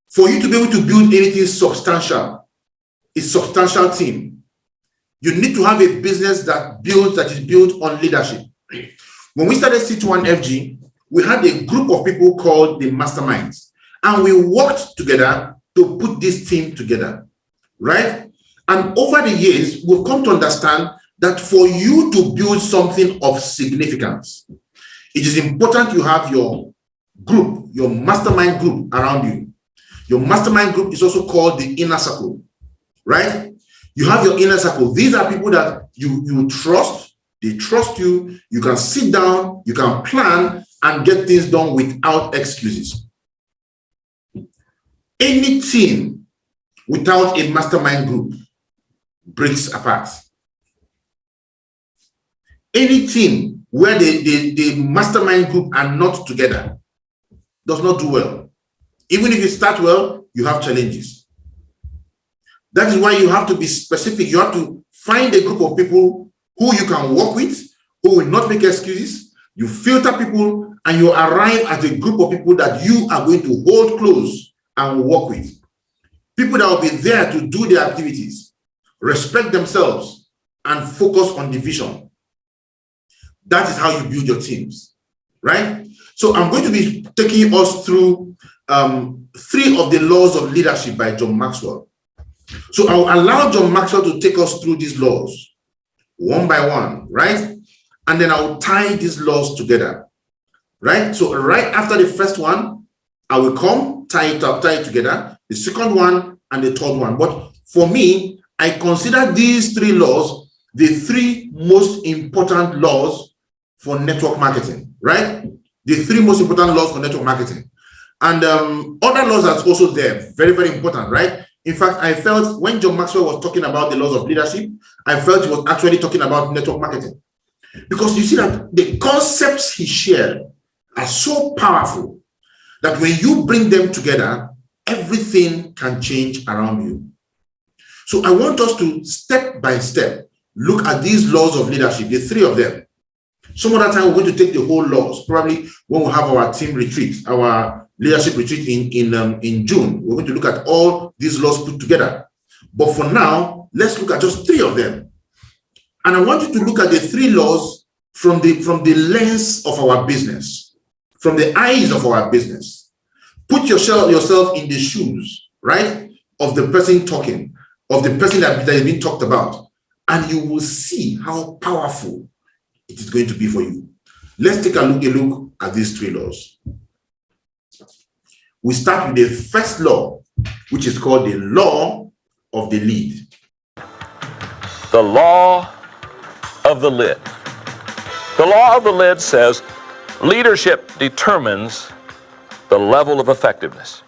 For you to be able to build anything substantial, a substantial team, you need to have a business that is built on leadership. When we started C21FG, we had a group of people called the Masterminds, and we worked together to put this team together, right? And over the years, we've come to understand that for you to build something of significance, it is important you have your group, your mastermind group around you. Your mastermind group is also called the inner circle, right? You have your inner circle. These are people that you trust. They trust you. You can sit down, you can plan and get things done without excuses. Any team without a mastermind group breaks apart. Any team where the mastermind group are not together does not do well. Even if you start well, you have challenges. That is why you have to be specific. You have to find a group of people who you can work with, who will not make excuses. You filter people and you arrive at a group of people that you are going to hold close and work with. People that will be there to do their activities, respect themselves, and focus on the vision. That is how you build your teams, right? So I'm going to be taking us through 3 of the laws of leadership by John Maxwell. So I'll allow John Maxwell to take us through these laws one by one, right? And then I'll tie these laws together, right? So right after the first one, I will come, tie it together, the second one and the third one. But for me, I consider these 3 laws the 3 most important laws for network marketing, right? The 3 most important laws for network marketing. And other laws are also there, very, very important, right? In fact, I felt when John Maxwell was talking about the laws of leadership, I felt he was actually talking about network marketing. Because you see that the concepts he shared are so powerful that when you bring them together, everything can change around you. So I want us to step by step look at these laws of leadership, the 3 of them. Some other time we're going to take the whole laws, probably when we have our team retreat, our leadership retreat in June. We're going to look at all these laws put together. But for now, let's look at just 3 of them. And I want you to look at the 3 laws from the lens of our business, from the eyes of our business. Put yourself in the shoes, right, of the person talking, of the person that is being talked about, and you will see how powerful it is going to be for you. Let's take a look at these 3 laws. We start with the first law, which is called the law of the lead. The law of the lid. The law of the lid says leadership determines the level of effectiveness.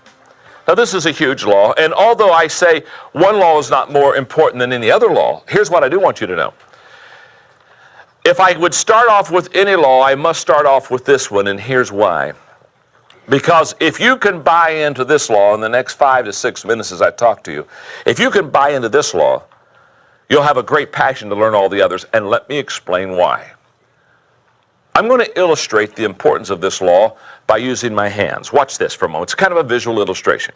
Now, this is a huge law, and although I say one law is not more important than any other law, here's what I do want you to know. If I would start off with any law, I must start off with this one, and here's why. Because if you can buy into this law in the next 5 to 6 minutes as I talk to you, if you can buy into this law, you'll have a great passion to learn all the others, and let me explain why. I'm going to illustrate the importance of this law by using my hands. Watch this for a moment. It's kind of a visual illustration.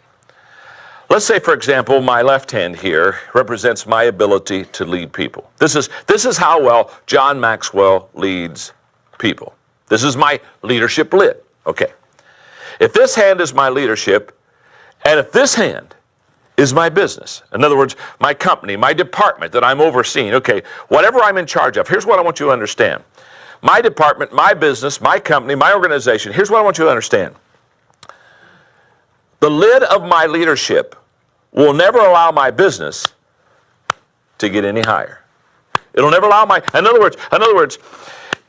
Let's say, for example, my left hand here represents my ability to lead people. This is how well John Maxwell leads people. This is my leadership lid. Okay. If this hand is my leadership, and if this hand is my business, in other words, my company, my department that I'm overseeing, okay, whatever I'm in charge of, here's what I want you to understand. My department, my business, my company, my organization, here's what I want you to understand. The lid of my leadership will never allow my business to get any higher. It'll never allow in other words,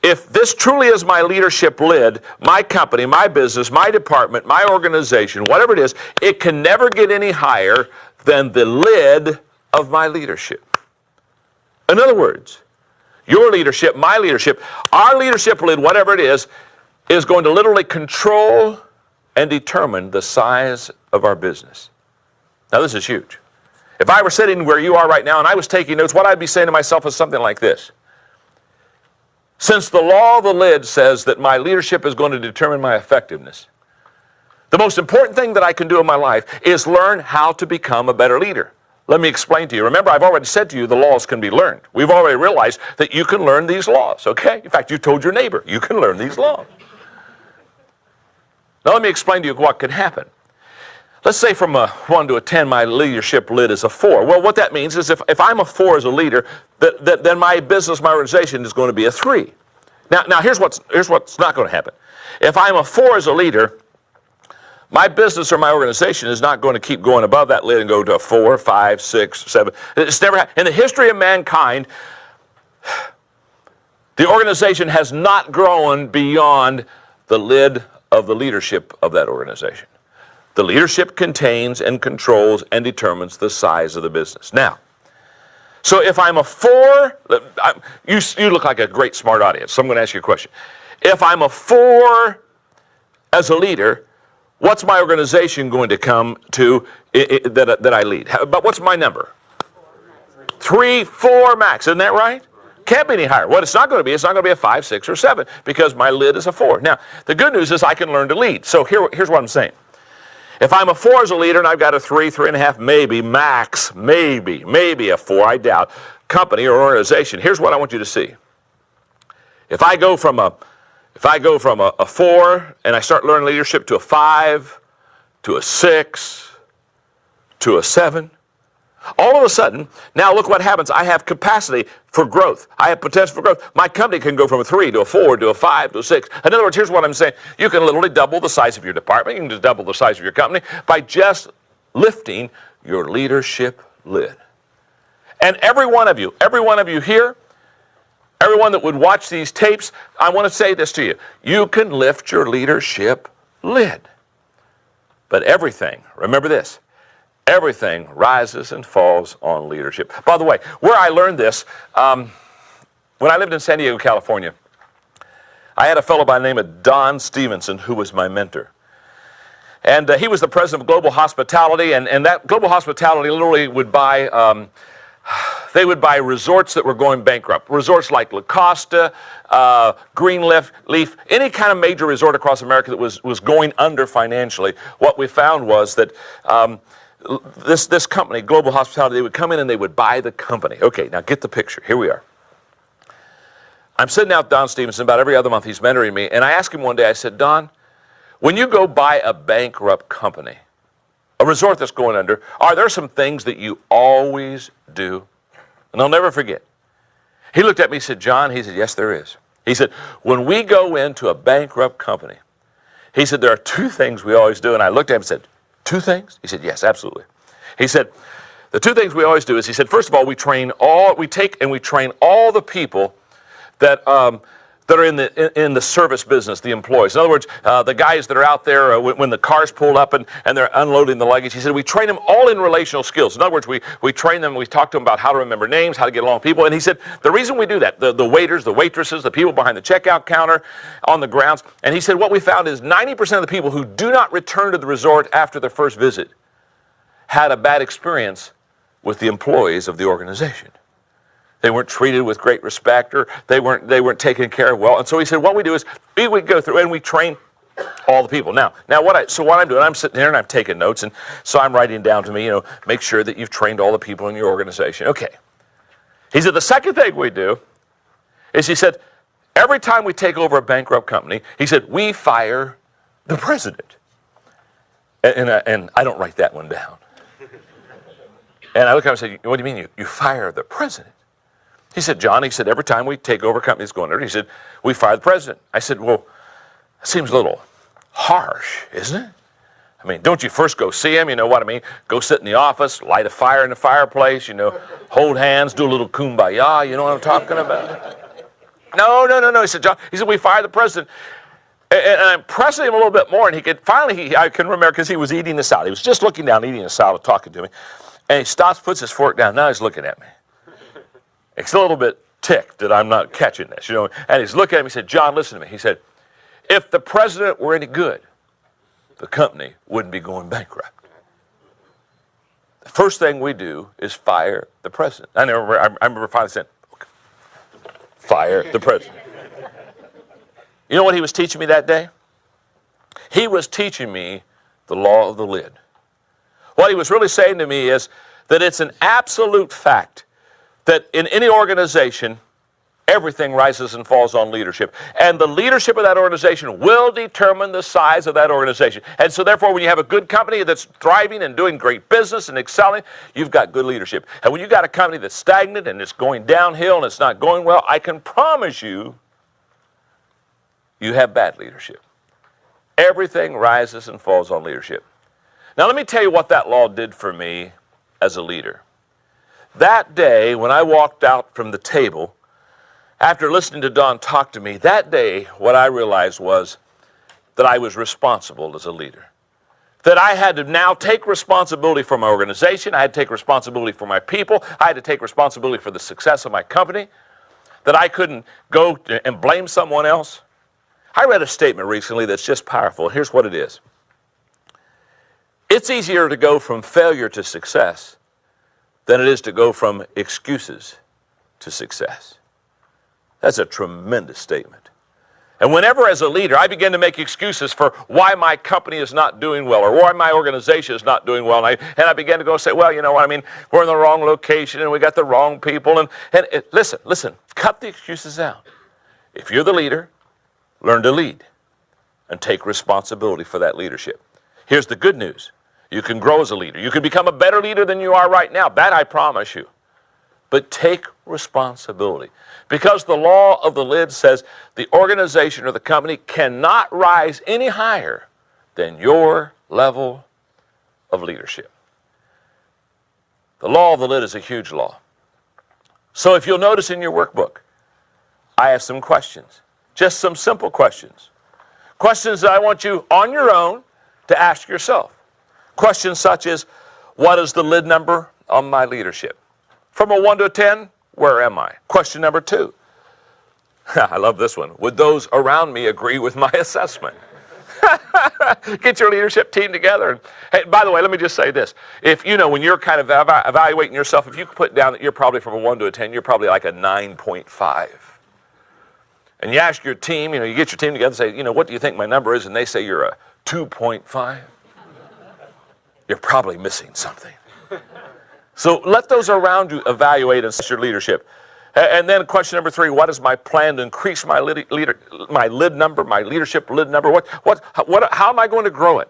if this truly is my leadership lid, my company, my business, my department, my organization, whatever it is, it can never get any higher than the lid of my leadership. In other words, your leadership, my leadership, our leadership lid, whatever it is going to literally control and determine the size of our business. Now, this is huge. If I were sitting where you are right now and I was taking notes, what I'd be saying to myself is something like this. Since the law of the lid says that my leadership is going to determine my effectiveness, The most important thing that I can do in my life is learn how to become a better leader. Let me explain to you. Remember, I've already said to you the laws can be learned. We've already realized that you can learn these laws, okay? In fact, you told your neighbor, you can learn these laws. Now let me explain to you what can happen. Let's say from a 1 to a 10, my leadership lid is a 4. Well, what that means is if I'm a 4 as a leader, then my business, my organization is going to be a 3. Now here's what's not going to happen. If I'm a 4 as a leader, my business or my organization is not going to keep going above that lid and go to a 4, 5, 6, 7. It's never happened. In the history of mankind, the organization has not grown beyond the lid of the leadership of that organization. The leadership contains and controls and determines the size of the business. Now, so if I'm a 4, you look like a great smart audience, so I'm going to ask you a question. If I'm a 4 as a leader, what's my organization going to come to that I lead? But what's my number? 3, 4 max, isn't that right? Can't be any higher. What it's not going to be a 5, 6, or 7 because my lid is a 4. Now, the good news is I can learn to lead. So here's what I'm saying. If I'm a 4 as a leader and I've got a 3, 3.5, maybe, max, maybe a 4, I doubt, company or organization, here's what I want you to see. If I go from a 4 and I start learning leadership to a 5, to a 6, to a 7, all of a sudden, now look what happens. I have capacity for growth. I have potential for growth. My company can go from a 3 to a 4 to a 5 to a 6. In other words, here's what I'm saying. You can literally double the size of your department. You can just double the size of your company by just lifting your leadership lid. And every one of you here, everyone that would watch these tapes, I want to say this to you. You can lift your leadership lid. But everything, remember this, everything rises and falls on leadership. By the way, where I learned this, when I lived in San Diego, California, I had a fellow by the name of Don Stevenson who was my mentor. And he was the president of Global Hospitality, and that Global Hospitality literally would buy, they would buy resorts that were going bankrupt. Resorts like La Costa, Greenleaf, any kind of major resort across America that was going under financially. What we found was that this company, Global Hospitality, they would come in and they would buy the company. Okay, now get the picture. Here we are. I'm sitting out with Don Stevenson about every other month. He's mentoring me. And I asked him one day, I said, Don, when you go buy a bankrupt company, a resort that's going under, are there some things that you always do? And I'll never forget. He looked at me and said, John, he said, yes, there is. He said, when we go into a bankrupt company, he said, there are 2 things we always do. And I looked at him and said, 2 things? He said, yes, absolutely. He said, the 2 things we always do is, he said, first of all, we train all the people that are in the service business, the employees. In other words, the guys that are out there when the cars pull up and they're unloading the luggage. He said, we train them all in relational skills. In other words, we train them, we talk to them about how to remember names, how to get along with people. And he said, the reason we do that, the waiters, the waitresses, the people behind the checkout counter, on the grounds. And he said, what we found is 90% of the people who do not return to the resort after their first visit had a bad experience with the employees of the organization. They weren't treated with great respect, or they weren't taken care of well. And so he said, what we do is we go through and we train all the people. Now what I'm doing, I'm sitting here and I'm taking notes, and so I'm writing down to me, make sure that you've trained all the people in your organization. Okay. He said, the second thing we do is, he said, every time we take over a bankrupt company, he said, we fire the president. And I don't write that one down. And I look at him and say, what do you mean you fire the president? He said, John, he said, every time we take over a company that's going under, he said, we fire the president. I said, well, that seems a little harsh, isn't it? I mean, don't you first go see him, you know what I mean? Go sit in the office, light a fire in the fireplace, hold hands, do a little kumbaya, you know what I'm talking about? No. He said, John, he said, we fire the president. And I'm pressing him a little bit more, and I can remember, because he was eating the salad. He was just looking down, eating the salad, talking to me. And he stops, puts his fork down. Now he's looking at me. He's a little bit ticked that I'm not catching this, And he's looking at me, he said, John, listen to me. He said, if the president were any good, the company wouldn't be going bankrupt. The first thing we do is fire the president. I remember finally saying, okay, fire the president. You know what he was teaching me that day? He was teaching me The law of the lid. What he was really saying to me is that it's an absolute fact that in any organization, everything rises and falls on leadership. And the leadership of that organization will determine the size of that organization. And so therefore, when you have a good company that's thriving and doing great business and excelling, you've got good leadership. And when you've got a company that's stagnant and it's going downhill and it's not going well, I can promise you, you have bad leadership. Everything rises and falls on leadership. Now let me tell you what that law did for me as a leader. That day when I walked out from the table, after listening to Don talk to me, that day what I realized was that I was responsible as a leader. That I had to now take responsibility for my organization, I had to take responsibility for my people, I had to take responsibility for the success of my company, that I couldn't go and blame someone else. I read a statement recently that's just powerful. Here's what it is. It's easier to go from failure to success than it is to go from excuses to success. That's a tremendous statement. And whenever as a leader I begin to make excuses for why my company is not doing well or why my organization is not doing well, and I began to go say, well, you know what, I mean, we're in the wrong location and we got the wrong people. And listen, cut the excuses out. If you're the leader, learn to lead and take responsibility for that leadership. Here's the good news. You can grow as a leader. You can become a better leader than you are right now. That I promise you. But take responsibility. Because the law of the lid says the organization or the company cannot rise any higher than your level of leadership. The law of the lid is a huge law. So if you'll notice in your workbook, I have some questions. Just some simple questions. Questions that I want you on your own to ask yourself. Questions such as, what is the lid number on my leadership? From a 1 to a 10, where am I? Question number 2. I love this one. Would those around me agree with my assessment? Get your leadership team together. Hey, by the way, let me just say this. If you know, when you're kind of evaluating yourself, if you put down that you're probably from a 1 to a 10, you're probably like a 9.5. And you ask your team, you get your team together and say, what do you think my number is? And they say you're a 2.5. You're probably missing something. So let those around you evaluate and assess your leadership. And then question number 3, what is my plan to increase my lid number, my leadership lid number? How am I going to grow it?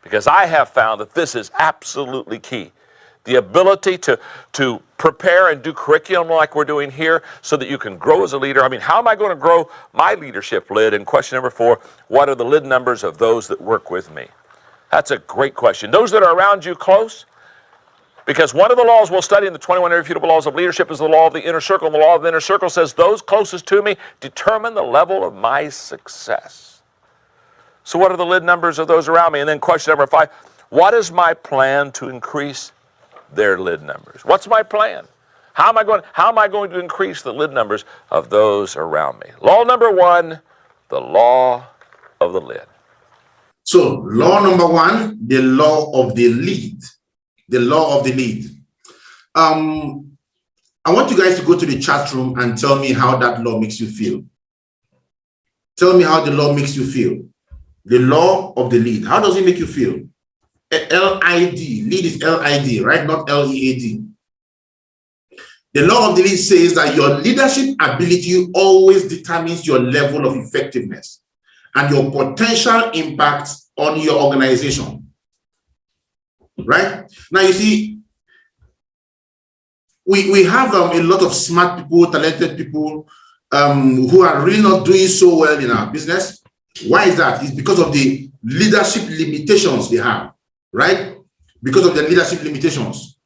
Because I have found that this is absolutely key. The ability to prepare and do curriculum like we're doing here so that you can grow as a leader. I mean, how am I going to grow my leadership lid? And question number 4, what are the lid numbers of those that work with me? That's a great question. Those that are around you close, because one of the laws we'll study in the 21 irrefutable laws of leadership is the law of the inner circle. And the law of the inner circle says those closest to me determine the level of my success. So what are the lid numbers of those around me? And then question number 5, what is my plan to increase their lid numbers? What's my plan? How am I going to increase the lid numbers of those around me? Law number 1, the law of the lid. So law number 1, the law of the lead. The law of the lead. I want you guys to go to the chat room and tell me how that law makes you feel. Tell me how the law makes you feel. The law of the lead. How does it make you feel? L-I-D. Lead is L-I-D, right? Not L-E-A-D. The law of the lead says that your leadership ability always determines your level of effectiveness and your potential impact on your organization. Right? Now, you see, we have a lot of smart people, talented people who are really not doing so well in our business. Why is that? It's because of the leadership limitations they have, right? Because of the leadership limitations.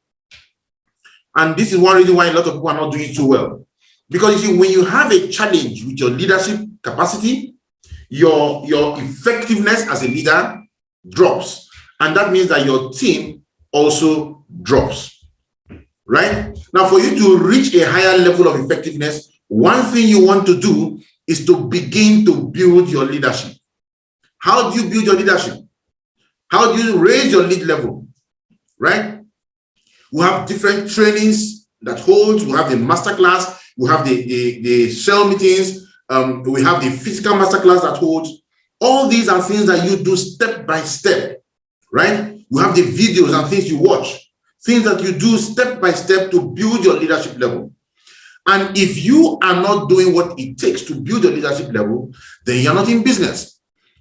And this is one reason why a lot of people are not doing so well. Because you see, when you have a challenge with your leadership capacity, your effectiveness as a leader drops. And that means that your team also drops, right? Now, for you to reach a higher level of effectiveness, one thing you want to do is to begin to build your leadership. How do you build your leadership? How do you raise your lead level, right? We have different trainings that holds. We have the masterclass. We have the cell meetings. We have the physical masterclass that holds. All these are things that you do step by step, right? You have the videos and things you watch, things that you do step by step to build your leadership level. And if you are not doing what it takes to build your leadership level, then you're not in business.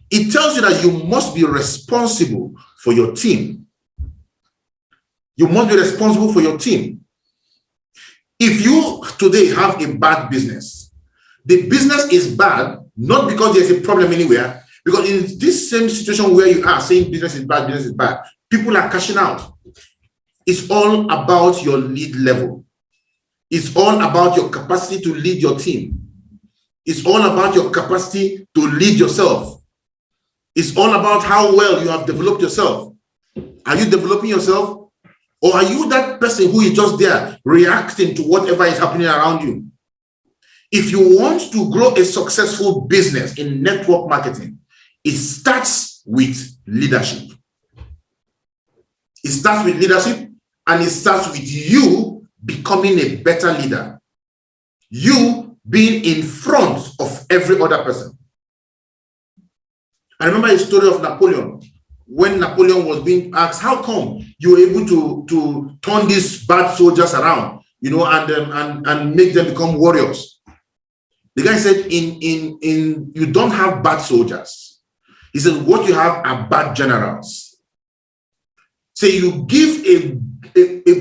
It tells you that you must be responsible for your team. You must be responsible for your team. If you today have a bad business, the business is bad, not because there's a problem anywhere, because in this same situation where you are saying business is bad, people are cashing out. It's all about your lead level. It's all about your capacity to lead your team. It's all about your capacity to lead yourself. It's all about how well you have developed yourself. Are you developing yourself? Or are you that person who is just there reacting to whatever is happening around you? If you want to grow a successful business in network marketing, it starts with leadership. It starts with leadership, and it starts with you becoming a better leader. You being in front of every other person. I remember a story of Napoleon. When Napoleon was being asked, how come you were able to turn these bad soldiers around, and make them become warriors? The guy said, you don't have bad soldiers. He said, what you have are bad generals. So you give a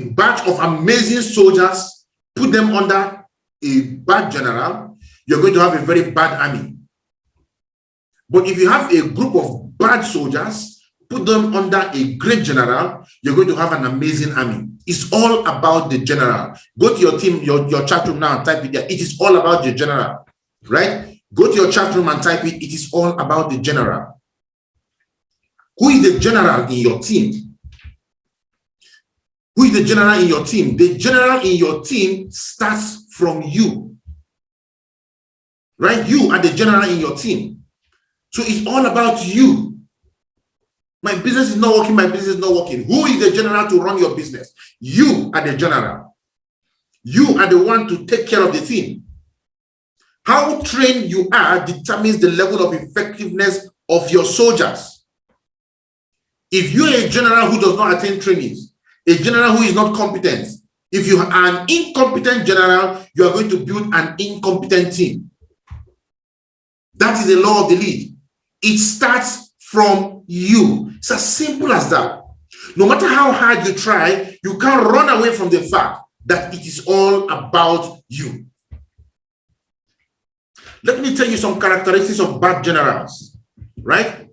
batch of amazing soldiers, put them under a bad general, you're going to have a very bad army. But if you have a group of bad soldiers, put them under a great general, you're going to have an amazing army. It's all about the general. Go to your team, your chat room now and type it there. It is all about the general, right? Go to your chat room and type it. It is all about the general. Who is the general in your team? Who is the general in your team? The general in your team starts from you, right? You are the general in your team. So it's all about you. My business is not working. My business is not working. Who is the general to run your business? You are the general. You are the one to take care of the team. How trained you are determines the level of effectiveness of your soldiers. If you're a general who does not attend trainings, a general who is not competent, if you are an incompetent general, you are going to build an incompetent team. That is the law of the lead. It starts from you. It's as simple as that. No matter how hard you try, you can't run away from the fact that it is all about you. Let me tell you some characteristics of bad generals, right?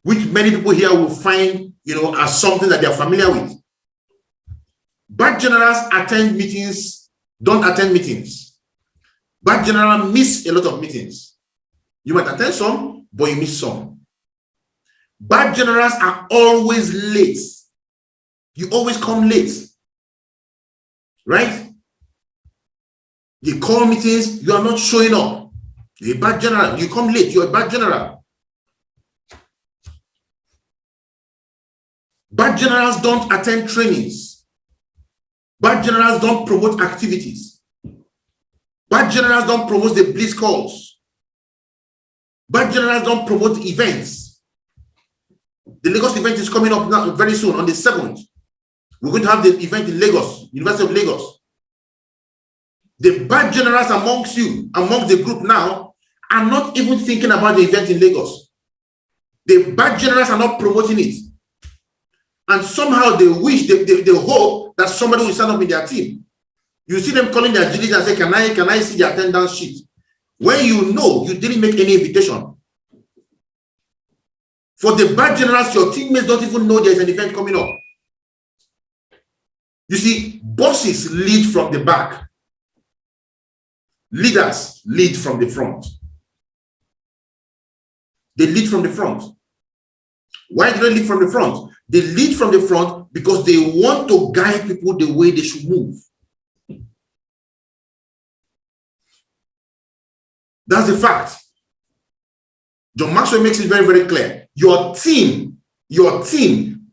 Which many people here will find, as something that they are familiar with. Bad generals attend meetings, don't attend meetings. Bad generals miss a lot of meetings. You might attend some, but you miss some. Bad generals are always late. You always come late, right? You call meetings, you are not showing up. You're a bad general. You come late, you're a bad general. Bad generals don't attend trainings. Bad generals don't promote activities. Bad generals don't promote the bliss calls. Bad generals don't promote events. The Lagos event is coming up now very soon on the 7th. We're going to have the event in Lagos, University of Lagos. The bad generals amongst the group now, are not even thinking about the event in Lagos. The bad generals are not promoting it. And somehow they wish, they hope that somebody will stand up in their team. You see them calling their GDs and say, can I see the attendance sheet? When you know you didn't make any invitation. For the bad generals, your teammates don't even know there's an event coming up. You see, bosses lead from the back. Leaders lead from the front. They lead from the front. Why do they lead from the front? They lead from the front because they want to guide people the way they should move. That's the fact. John Maxwell makes it very, very clear. Your team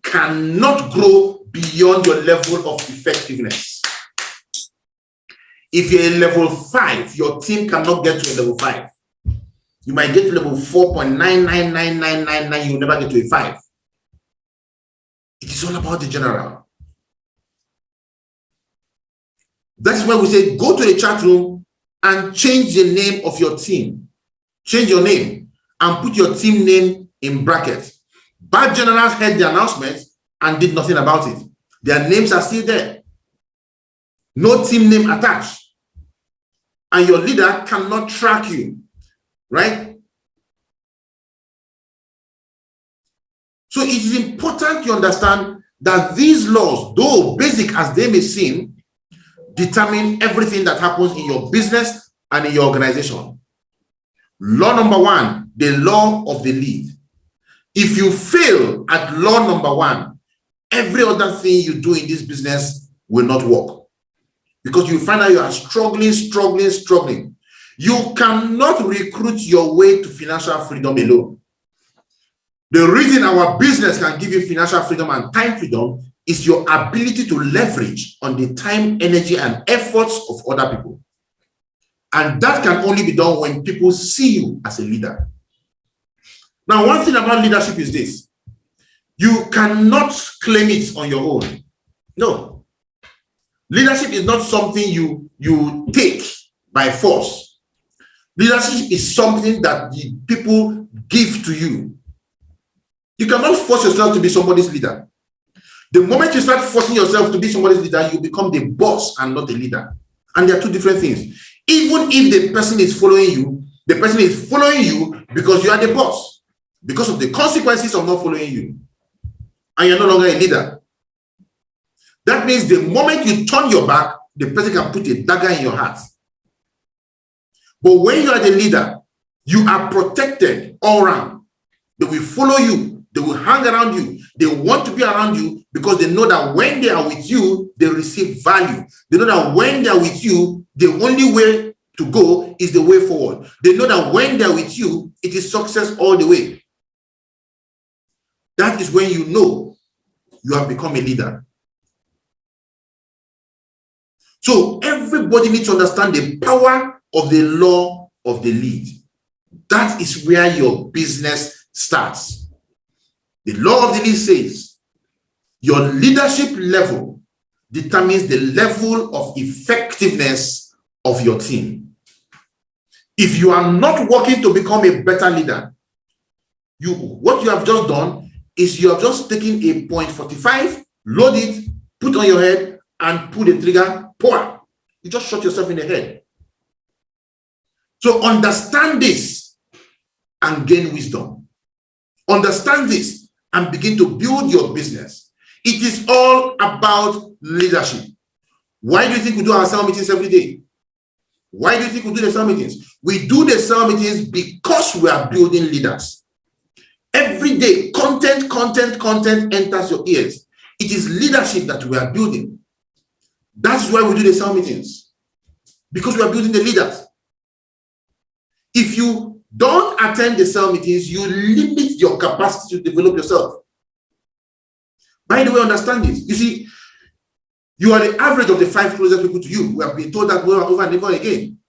cannot grow beyond your level of effectiveness. If you're a level 5, your team cannot get to a level 5. You might get to level 4.999999, you will never get to a 5. It is all about the general. That's why we say, go to the chat room and change the name of your team. Change your name and put your team name in brackets. Bad generals heard the announcement and did nothing about it. Their names are still there. No team name attached. And your leader cannot track you, right? So it is important to understand that these laws, though basic as they may seem, determine everything that happens in your business and in your organization. Law number one, the law of the lead. If you fail at law number one, every other thing you do in this business will not work. Because you find out you are struggling. You cannot recruit your way to financial freedom alone. The reason our business can give you financial freedom and time freedom is your ability to leverage on the time, energy, and efforts of other people. And that can only be done when people see you as a leader. Now, one thing about leadership is this. You cannot claim it on your own. No. Leadership is not something you take by force. Leadership is something that the people give to you. You cannot force yourself to be somebody's leader. The moment you start forcing yourself to be somebody's leader, you become the boss and not the leader. And they are two different things. Even if the person is following you, the person is following you because you are the boss, because of the consequences of not following you. And you're no longer a leader. That means the moment you turn your back, the person can put a dagger in your heart. But when you are the leader, you are protected all around. They will follow you. They will hang around you. They want to be around you because they know that when they are with you, they receive value. They know that when they are with you, the only way to go is the way forward. They know that when they are with you, it is success all the way. That is when you know you have become a leader. So everybody needs to understand the power of the law of the lead. That is where your business starts. The law of the lead says your leadership level determines the level of effectiveness of your team. If you are not working to become a better leader, what you have just done is you have just taken a .45, load it, put on your head, and pull the trigger, power. You just shot yourself in the head. So understand this and gain wisdom. Understand this and begin to build your business. It is all about leadership. Why do you think we do our cell meetings every day? Why do you think we do the cell meetings? We do the cell meetings because we are building leaders. Every day, content enters your ears. It is leadership that we are building. That's why we do the cell meetings. Because we are building the leaders. If you don't attend the cell meetings, you limit your capacity to develop yourself. By the way, understand this. You see, you are the average of the 5 closest people to you. We have been told that over and over again.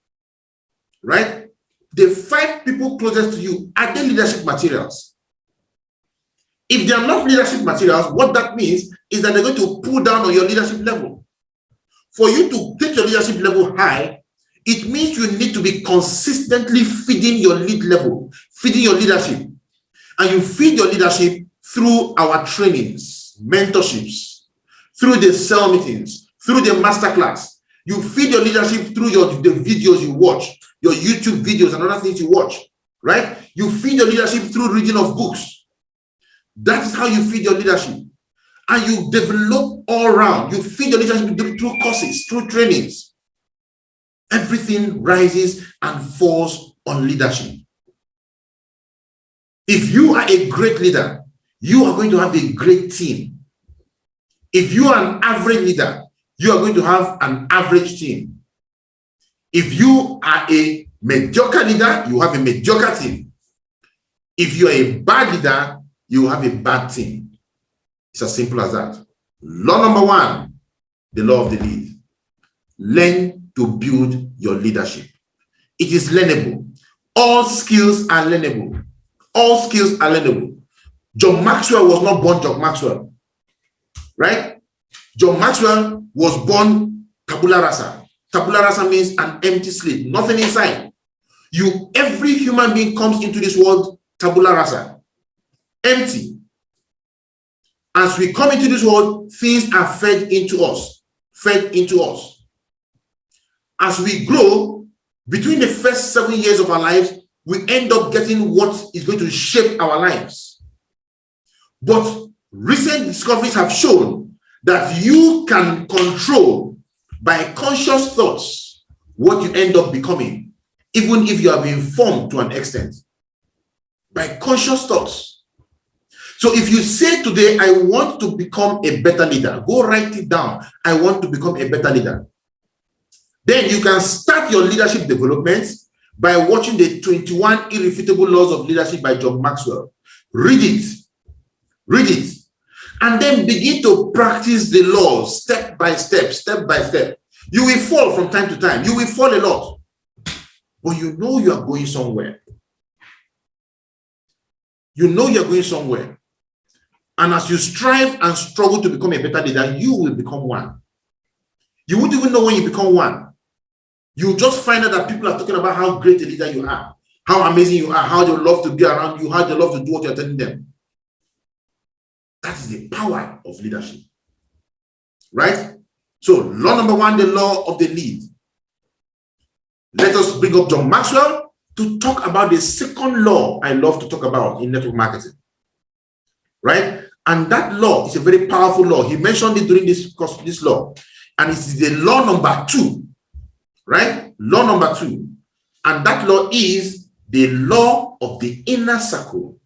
Right? The 5 people closest to you are the leadership materials. If they are not leadership materials, what that means is that they're going to pull down on your leadership level. For you to take your leadership level high, it means you need to be consistently feeding your lead level, feeding your leadership. And you feed your leadership through our trainings, mentorships, through the cell meetings, through the masterclass. You feed your leadership through the videos you watch, your YouTube videos and other things you watch, right? You feed your leadership through reading of books. That is how you feed your leadership. And you develop all around. You feed your leadership through courses, through trainings. Everything rises and falls on leadership. If you are a great leader, you are going to have a great team. If you are an average leader, you are going to have an average team. If you are a mediocre leader, you have a mediocre team. If you are a bad leader, you have a bad team. It's as simple as that. Law number 1, the law of the lead. Learn to build your leadership. It is learnable. All skills are learnable. All skills are learnable. John Maxwell was not born John Maxwell. right? John Maxwell was born tabula rasa. Tabula rasa means an empty slate, nothing inside. Every human being comes into this world tabula rasa, empty. As we come into this world, things are fed into us. As we grow, between the first 7 years of our lives, we end up getting what is going to shape our lives. But recent discoveries have shown that you can control by conscious thoughts what you end up becoming, even if you have been formed to an extent. By conscious thoughts. So if you say today, I want to become a better leader, go write it down. I want to become a better leader. Then you can start your leadership development by watching the 21 Irrefutable Laws of Leadership by John Maxwell. Read it, and then begin to practice the laws step by step. You will fall from time to time. You will fall a lot, but you know you are going somewhere. And as you strive and struggle to become a better leader, you will become one. You won't even know when you become one. You just find out that people are talking about how great a leader you are, how amazing you are, how they love to be around you, how they love to do what you're telling them. That is the power of leadership. Right? So, law number 1, the law of the lead. Let us bring up John Maxwell to talk about the second law I love to talk about in network marketing. Right? And that law is a very powerful law. He mentioned it during this law. And it is the law number 2. Right? Law number 2. And that law is the law of the inner circle.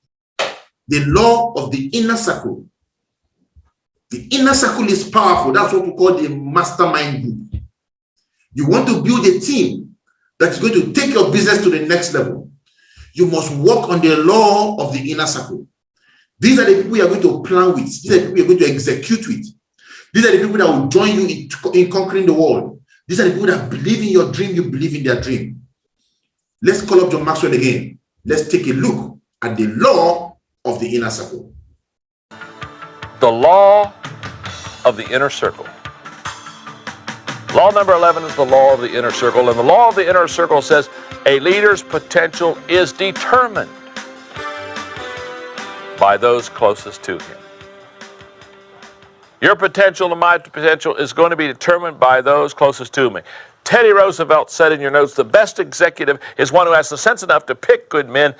The law of the inner circle. The inner circle is powerful. That's what we call the mastermind group. You want to build a team that is going to take your business to the next level. You must work on the law of the inner circle. These are the people you are going to plan with. These are the people you are going to execute with. These are the people that will join you in conquering the world. These are the people that believe in your dream, you believe in their dream. Let's call up John Maxwell again. Let's take a look at the law of the inner circle. The law of the inner circle. Law number 11 is the law of the inner circle. And the law of the inner circle says a leader's potential is determined by those closest to him. Your potential and my potential is going to be determined by those closest to me. Teddy Roosevelt said in your notes, the best executive is one who has the sense enough to pick good men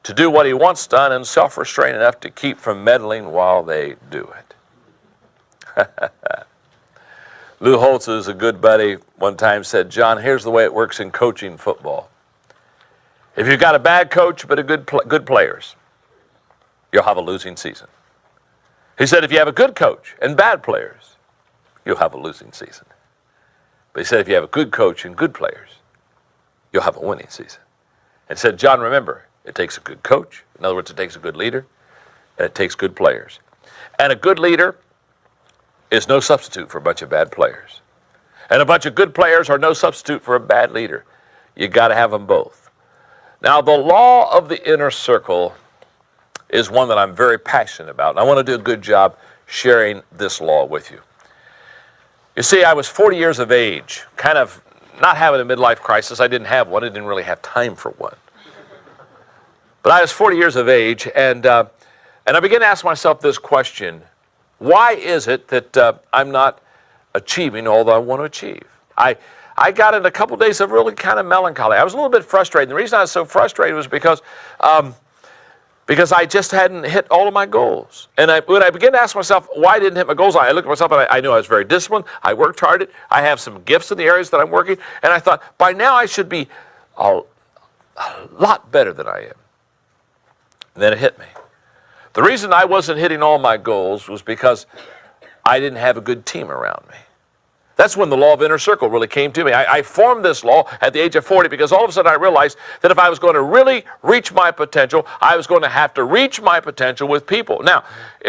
to do what he wants done and self-restraint enough to keep from meddling while they do it. Lou Holtz, who's a good buddy, one time said, John, here's the way it works in coaching football. If you've got a bad coach but good players, you'll have a losing season. He said, if you have a good coach and bad players, you'll have a losing season. But he said, if you have a good coach and good players, you'll have a winning season. And said, John, remember, it takes a good coach. In other words, it takes a good leader, and it takes good players. And a good leader is no substitute for a bunch of bad players. And a bunch of good players are no substitute for a bad leader. You got to have them both. Now, the law of the inner circle is one that I'm very passionate about. And I want to do a good job sharing this law with you. You see, I was 40 years of age, kind of not having a midlife crisis. I didn't have one. I didn't really have time for one. But I was 40 years of age, and I began to ask myself this question. Why is it that I'm not achieving all that I want to achieve? I got in a couple of days of really kind of melancholy. I was a little bit frustrated. The reason I was so frustrated was because I just hadn't hit all of my goals. And when I began to ask myself why I didn't hit my goals, I looked at myself and I knew I was very disciplined. I worked hard. I have some gifts in the areas that I'm working. And I thought, by now I should be a lot better than I am. And then it hit me. The reason I wasn't hitting all my goals was because I didn't have a good team around me. That's when the law of inner circle really came to me. I formed this law at the age of 40 because all of a sudden I realized that if I was going to really reach my potential, I was going to have to reach my potential with people. Now,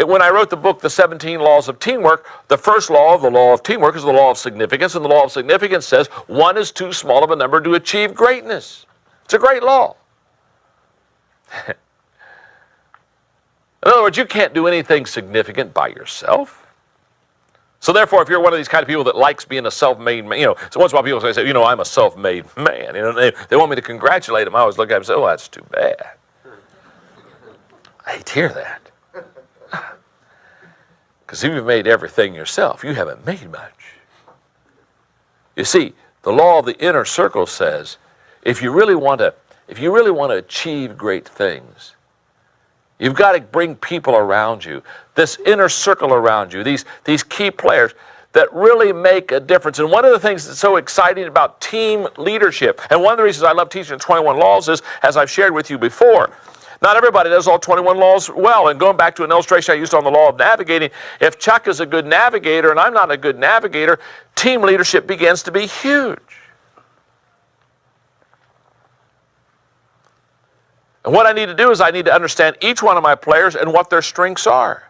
when I wrote the book, The 17 Laws of Teamwork, the first law of the law of teamwork is the law of significance, and the law of significance says one is too small of a number to achieve greatness. It's a great law. In other words, you can't do anything significant by yourself. So therefore, if you're one of these kind of people that likes being a self-made man, so once in a while people say, I'm a self-made man. They want me to congratulate them. I always look at them and say, oh, that's too bad. I hate to hear that. Because if you've made everything yourself, you haven't made much. You see, the law of the inner circle says, if you really want to achieve great things, you've got to bring people around you, this inner circle around you, these key players that really make a difference. And one of the things that's so exciting about team leadership, and one of the reasons I love teaching 21 laws is, as I've shared with you before, not everybody does all 21 laws well. And going back to an illustration I used on the law of navigating, if Chuck is a good navigator and I'm not a good navigator, team leadership begins to be huge. And what I need to do is I need to understand each one of my players and what their strengths are.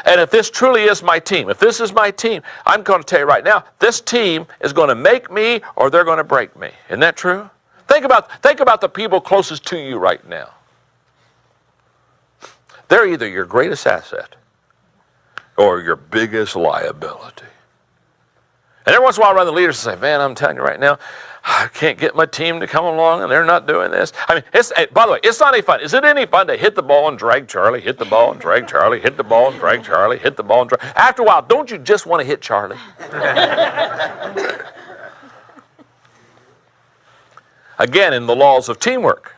And if this truly is my team, if this is my team, I'm going to tell you right now, this team is going to make me or they're going to break me. Isn't that true? Think about the people closest to you right now. They're either your greatest asset or your biggest liability. And every once in a while I run the leaders and say, man, I'm telling you right now, I can't get my team to come along and they're not doing this. I mean, by the way, it's not any fun. Is it any fun to hit the ball and drag Charlie, hit the ball and drag Charlie, hit the ball and drag Charlie, hit the ball and drag? After a while, don't you just want to hit Charlie? Again, in the laws of teamwork,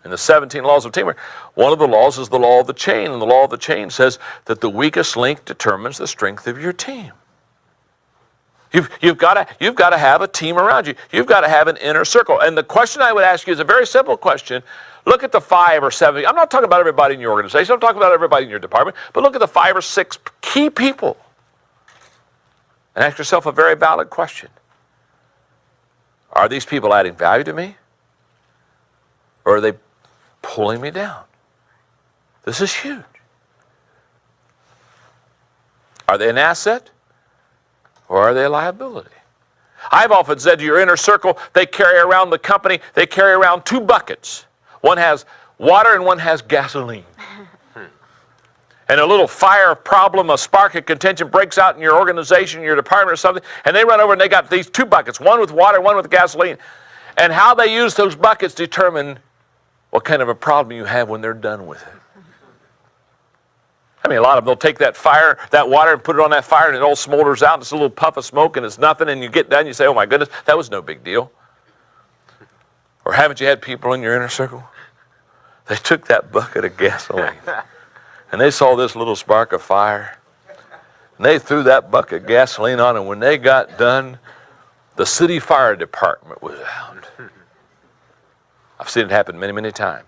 in the 17 laws of teamwork, one of the laws is the law of the chain, and the law of the chain says that the weakest link determines the strength of your team. You've got to have a team around you. You've got to have an inner circle. And the question I would ask you is a very simple question. Look at the 5 or 7. I'm not talking about everybody in your organization. I'm talking about everybody in your department. But look at the 5 or 6 key people. And ask yourself a very valid question. Are these people adding value to me? Or are they pulling me down? This is huge. Are they an asset? Or are they a liability? I've often said to your inner circle, they carry around the company, they carry around 2 buckets. One has water and one has gasoline. And a little fire problem, a spark of contention breaks out in your organization, your department or something, and they run over and they got these 2 buckets, one with water, one with gasoline. And how they use those buckets determine what kind of a problem you have when they're done with it. I mean, a lot of them, they'll take that water and put it on that fire and it all smolders out and it's a little puff of smoke and it's nothing, and you get done, you say, oh my goodness, that was no big deal. Or haven't you had people in your inner circle? They took that bucket of gasoline and they saw this little spark of fire and they threw that bucket of gasoline on, and when they got done, the city fire department was out. I've seen it happen many, many times.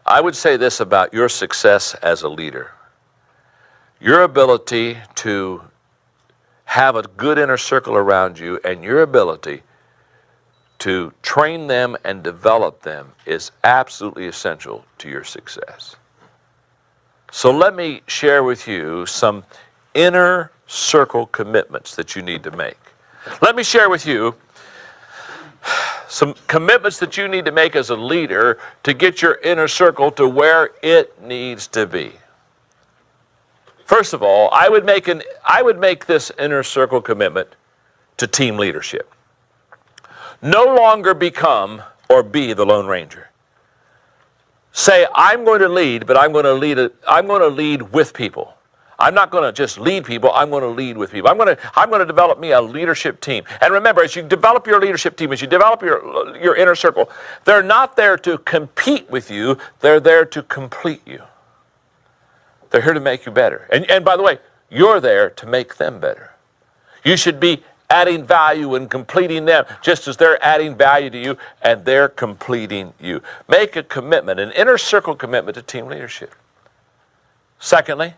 I would say this about your success as a leader. Your ability to have a good inner circle around you and your ability to train them and develop them is absolutely essential to your success. So let me share with you some inner circle commitments that you need to make. Let me share with you some commitments that you need to make as a leader to get your inner circle to where it needs to be. First of all, I would make this inner circle commitment to team leadership. No longer become or be the Lone Ranger. Say, I'm going to lead, but I'm going to lead with people. I'm not going to just lead people, I'm going to lead with people. I'm going to develop me a leadership team. And remember, as you develop your leadership team, as you develop your inner circle, they're not there to compete with you, they're there to complete you. They're here to make you better. And by the way, you're there to make them better. You should be adding value and completing them just as they're adding value to you and they're completing you. Make a commitment, an inner circle commitment to team leadership. Secondly,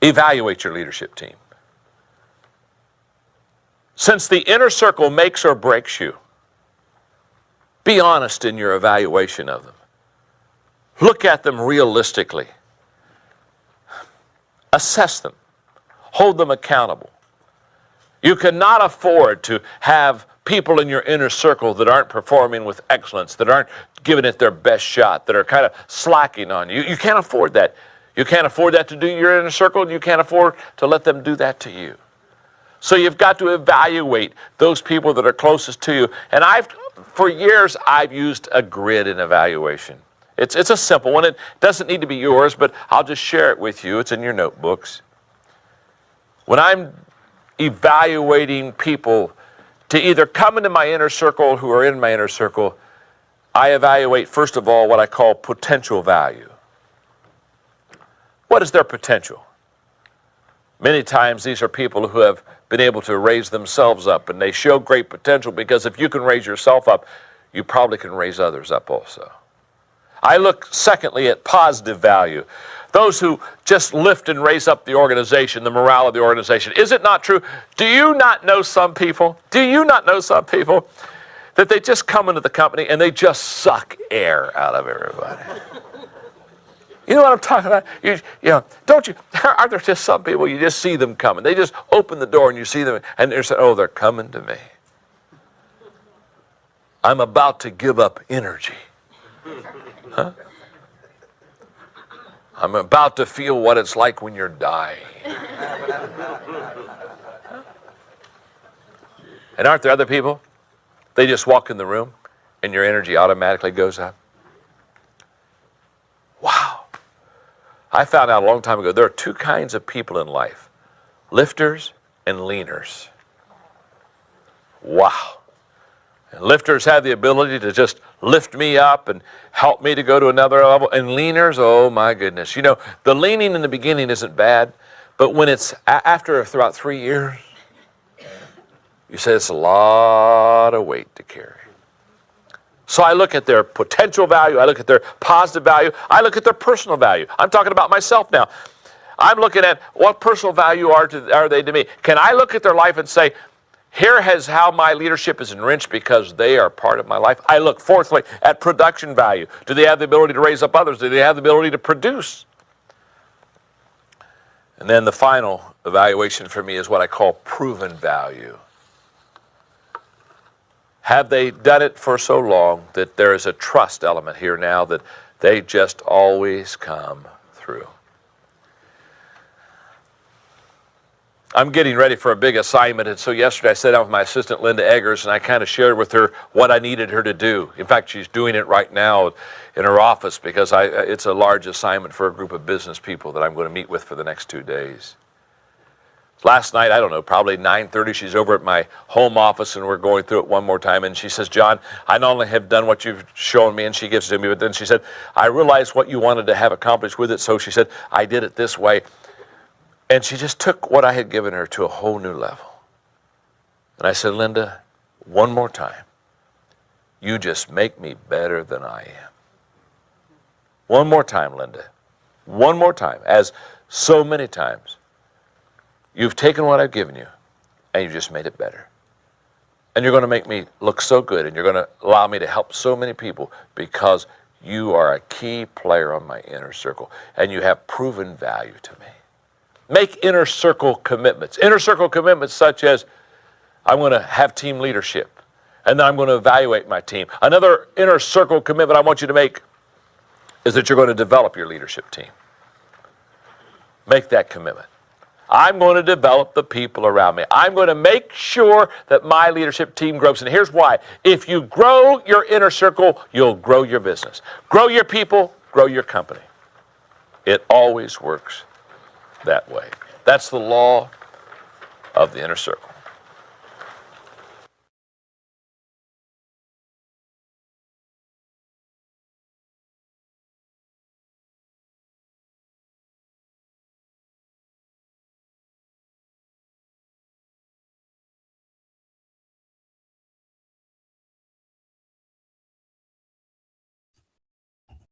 evaluate your leadership team. Since the inner circle makes or breaks you, be honest in your evaluation of them. Look at them realistically. Assess them. Hold them accountable. You cannot afford to have people in your inner circle that aren't performing with excellence, that aren't giving it their best shot, that are kind of slacking on you. You can't afford that. You can't afford that to do your inner circle, and you can't afford to let them do that to you. So you've got to evaluate those people that are closest to you. And for years, I've used a grid in evaluation. It's a simple one. It doesn't need to be yours, but I'll just share it with you. It's in your notebooks. When I'm evaluating people to either come into my inner circle who are in my inner circle, I evaluate, first of all, what I call potential value. What is their potential? Many times these are people who have been able to raise themselves up, and they show great potential because if you can raise yourself up, you probably can raise others up also. I look, secondly, at positive value. Those who just lift and raise up the organization, the morale of the organization. Is it not true? Do you not know some people? Do you not know some people that they just come into the company and they just suck air out of everybody? You know what I'm talking about? You know, don't you? Aren't there just some people you just see them coming? They just open the door and you see them and they're saying, "Oh, they're coming to me. I'm about to give up energy. Huh? I'm about to feel what it's like when you're dying." And aren't there other people? They just walk in the room and your energy automatically goes up. Wow. I found out a long time ago there are two kinds of people in life: lifters and leaners. Wow. And lifters have the ability to just lift me up and help me to go to another level. And leaners, oh my goodness. You know, the leaning in the beginning isn't bad, but when it's after about 3 years, you say it's a lot of weight to carry. So I look at their potential value, I look at their positive value, I look at their personal value. I'm talking about myself now. I'm looking at what personal value are they to me. Can I look at their life and say, here is how my leadership is enriched because they are part of my life? I look, fourthly, at production value. Do they have the ability to raise up others? Do they have the ability to produce? And then the final evaluation for me is what I call proven value. Have they done it for so long that there is a trust element here now that they just always come through? I'm getting ready for a big assignment, and so yesterday I sat down with my assistant, Linda Eggers, and I kind of shared with her what I needed her to do. In fact, she's doing it right now in her office because it's a large assignment for a group of business people that I'm going to meet with for the next 2 days. Last night, I don't know, probably 9:30, she's over at my home office, and we're going through it one more time, and she says, "John, I not only have done what you've shown me," and she gives it to me, but then she said, "I realized what you wanted to have accomplished with it," so she said, "I did it this way." And she just took what I had given her to a whole new level. And I said, "Linda, one more time, you just make me better than I am. One more time, Linda. One more time, as so many times. You've taken what I've given you, and you just made it better. And you're going to make me look so good, and you're going to allow me to help so many people because you are a key player on my inner circle, and you have proven value to me." Make inner circle commitments. Inner circle commitments such as, I'm going to have team leadership, and then I'm going to evaluate my team. Another inner circle commitment I want you to make is that you're going to develop your leadership team. Make that commitment. I'm going to develop the people around me. I'm going to make sure that my leadership team grows. And here's why. If you grow your inner circle, you'll grow your business. Grow your people, grow your company. It always works that way. That's the law of the inner circle.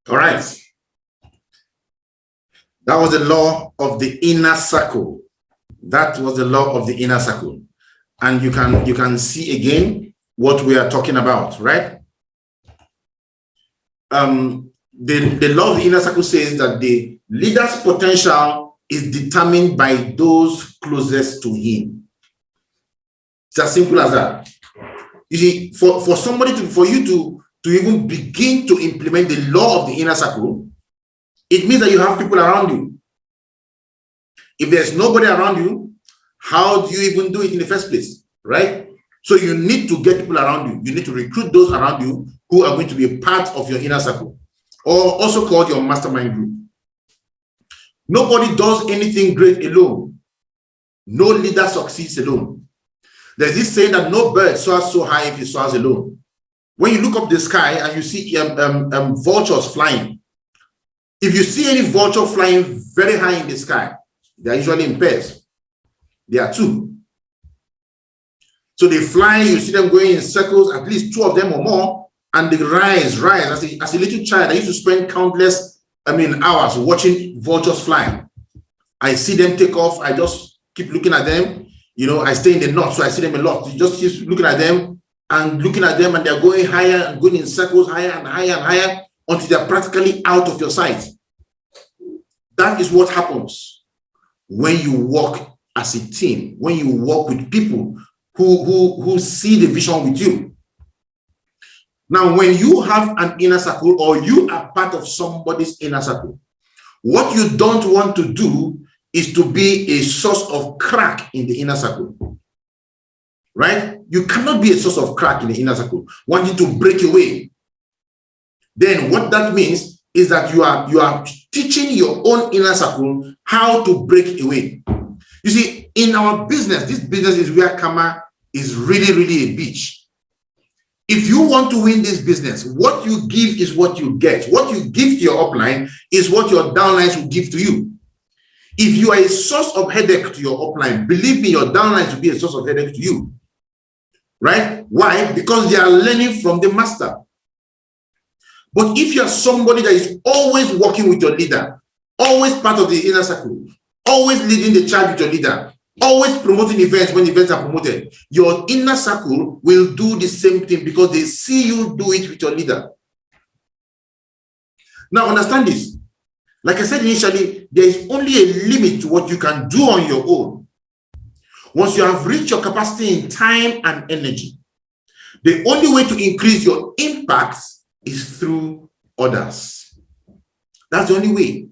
All right. That was the law of the inner circle. That was the law of the inner circle. And you can see again what we are talking about, right? The law of the inner circle says that the leader's potential is determined by those closest to him. It's as simple as that. You see, for you to even begin to implement the law of the inner circle, it means that you have people around you. If there's nobody around you, how do you even do it in the first place, right? So you need to get people around you. You need to recruit those around you who are going to be a part of your inner circle, or also called your mastermind group. Nobody does anything great alone. No leader succeeds alone. There's this saying that no bird soars so high if it soars alone. When you look up the sky and you see vultures flying, if you see any vulture flying very high in the sky, they are usually in pairs. There are two. So they fly, you see them going in circles, at least two of them or more, and they rise. As a little child, I used to spend countless hours watching vultures fly. I see them take off. I just keep looking at them. I stay in the north, so I see them a lot. You just keep looking at them, and they're going higher and going in circles, higher and higher and higher, until they're practically out of your sight. That is what happens when you work as a team, when you work with people who see the vision with you. Now, when you have an inner circle, or you are part of somebody's inner circle, what you don't want to do is to be a source of crack in the inner circle, right? You cannot be a source of crack in the inner circle, wanting to break away. Then what that means is that you are teaching your own inner circle how to break away. You see, in our business, this business is where karma is really, really a bitch. If you want to win this business, what you give is what you get. What you give to your upline is what your downlines will give to you. If you are a source of headache to your upline, believe me, your downlines will be a source of headache to you. Right? Why? Because they are learning from the master. But if you're somebody that is always working with your leader, always part of the inner circle, always leading the charge with your leader, always promoting events when events are promoted, your inner circle will do the same thing because they see you do it with your leader. Now, understand this. Like I said initially, there is only a limit to what you can do on your own. Once you have reached your capacity in time and energy, the only way to increase your impact is through others. That's the only way.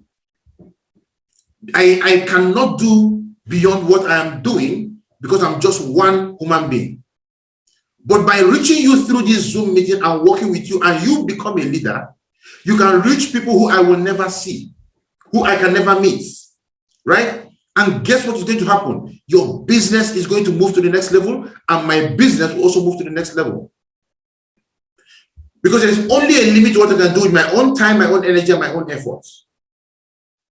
I cannot do beyond what I am doing because I'm just one human being. But by reaching you through this Zoom meeting and working with you, and you become a leader, you can reach people who I will never see, who I can never meet, right? And guess what is going to happen? Your business is going to move to the next level, and my business will also move to the next level. Because there's only a limit to what I can do with my own time, my own energy, and my own efforts.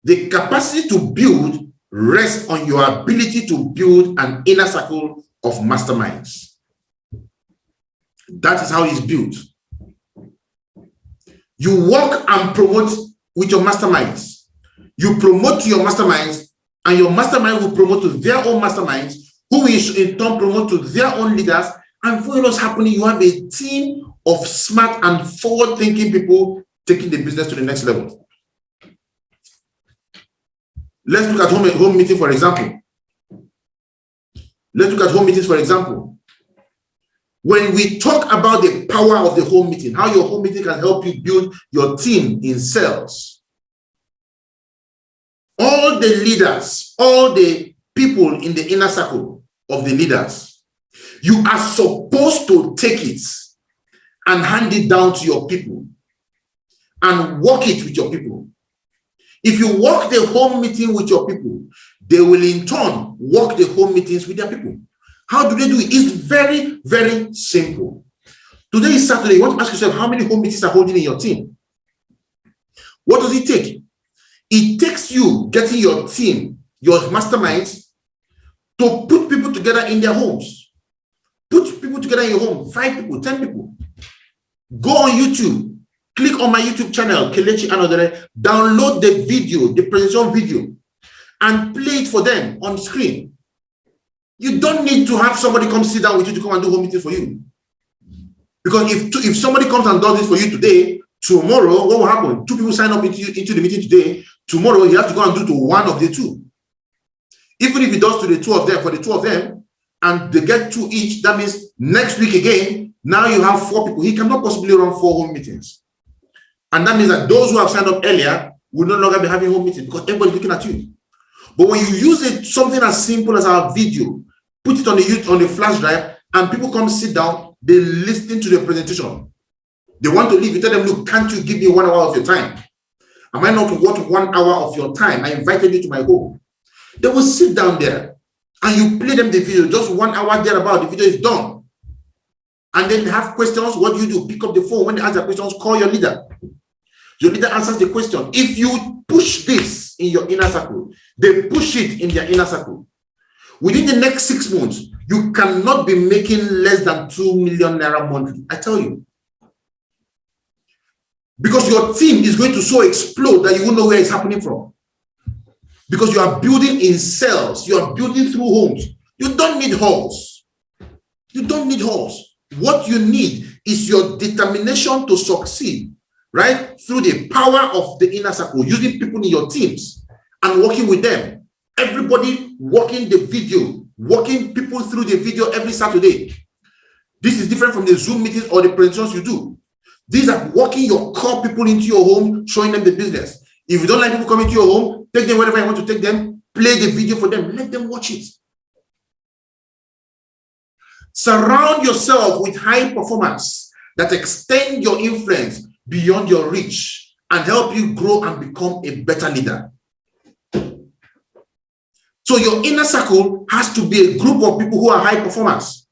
The capacity to build rests on your ability to build an inner circle of masterminds. That is how it's built. You work and promote with your masterminds. You promote to your masterminds, and your mastermind will promote to their own masterminds, who will in turn promote to their own leaders. And for what's happening, you have a team of smart and forward-thinking people taking the business to the next level. Let's look at home meeting, for example. Let's look at home meetings, for example. When we talk about the power of the home meeting, how your home meeting can help you build your team in sales, all the leaders, all the people in the inner circle of the leaders, you are supposed to take it and hand it down to your people and work it with your people. If you work the home meeting with your people, they will in turn work the home meetings with their people. How do they do it? It's very, very simple. Today is Saturday. You want to ask yourself, how many home meetings are holding in your team? What does it take? It takes you getting your team, your masterminds, to put people together in their homes. Put people together in your home, 5 people, 10 people. Go on YouTube. Click on my YouTube channel, Kelechi Anodere, download the video, the presentation video, and play it for them on screen. You don't need to have somebody come sit down with you to come and do home meeting for you. Because if somebody comes and does this for you today, tomorrow, what will happen? 2 people sign up into the meeting today. Tomorrow, you have to go and do to one of the 2. Even if he does to the 2 of them, for the 2 of them, and they get 2 each, that means next week again, now you have 4 people. He cannot possibly run 4 home meetings. And that means that those who have signed up earlier will no longer be having home meetings because everybody's looking at you. But when you use it, something as simple as our video, put it on the flash drive, and people come sit down, they listen to the presentation. They want to leave. You tell them, look, can't you give me 1 hour of your time? Am I not worth 1 hour of your time? I invited you to my home. They will sit down there and you play them the video, just 1 hour thereabout, the video is done. And then they have questions. What do you do? Pick up the phone. When they answer questions, call your leader. Your leader answers the question. If you push this in your inner circle, they push it in their inner circle. Within the next 6 months, you cannot be making less than 2 million naira monthly. I tell you. Because your team is going to so explode that you won't know where it's happening from. Because you are building in cells. You are building through homes. You don't need halls. You don't need halls. What you need is your determination to succeed, right? Through the power of the inner circle, using people in your teams and working with them. Everybody working the video, walking people through the video every Saturday. This is different from the Zoom meetings or the presentations you do. These are walking your core people into your home, showing them the business. If you don't like people coming to your home, take them wherever you want to take them, play the video for them, let them watch it. Surround yourself with high performance that extend your influence beyond your reach and help you grow and become a better leader. So your inner circle has to be a group of people who are high performers.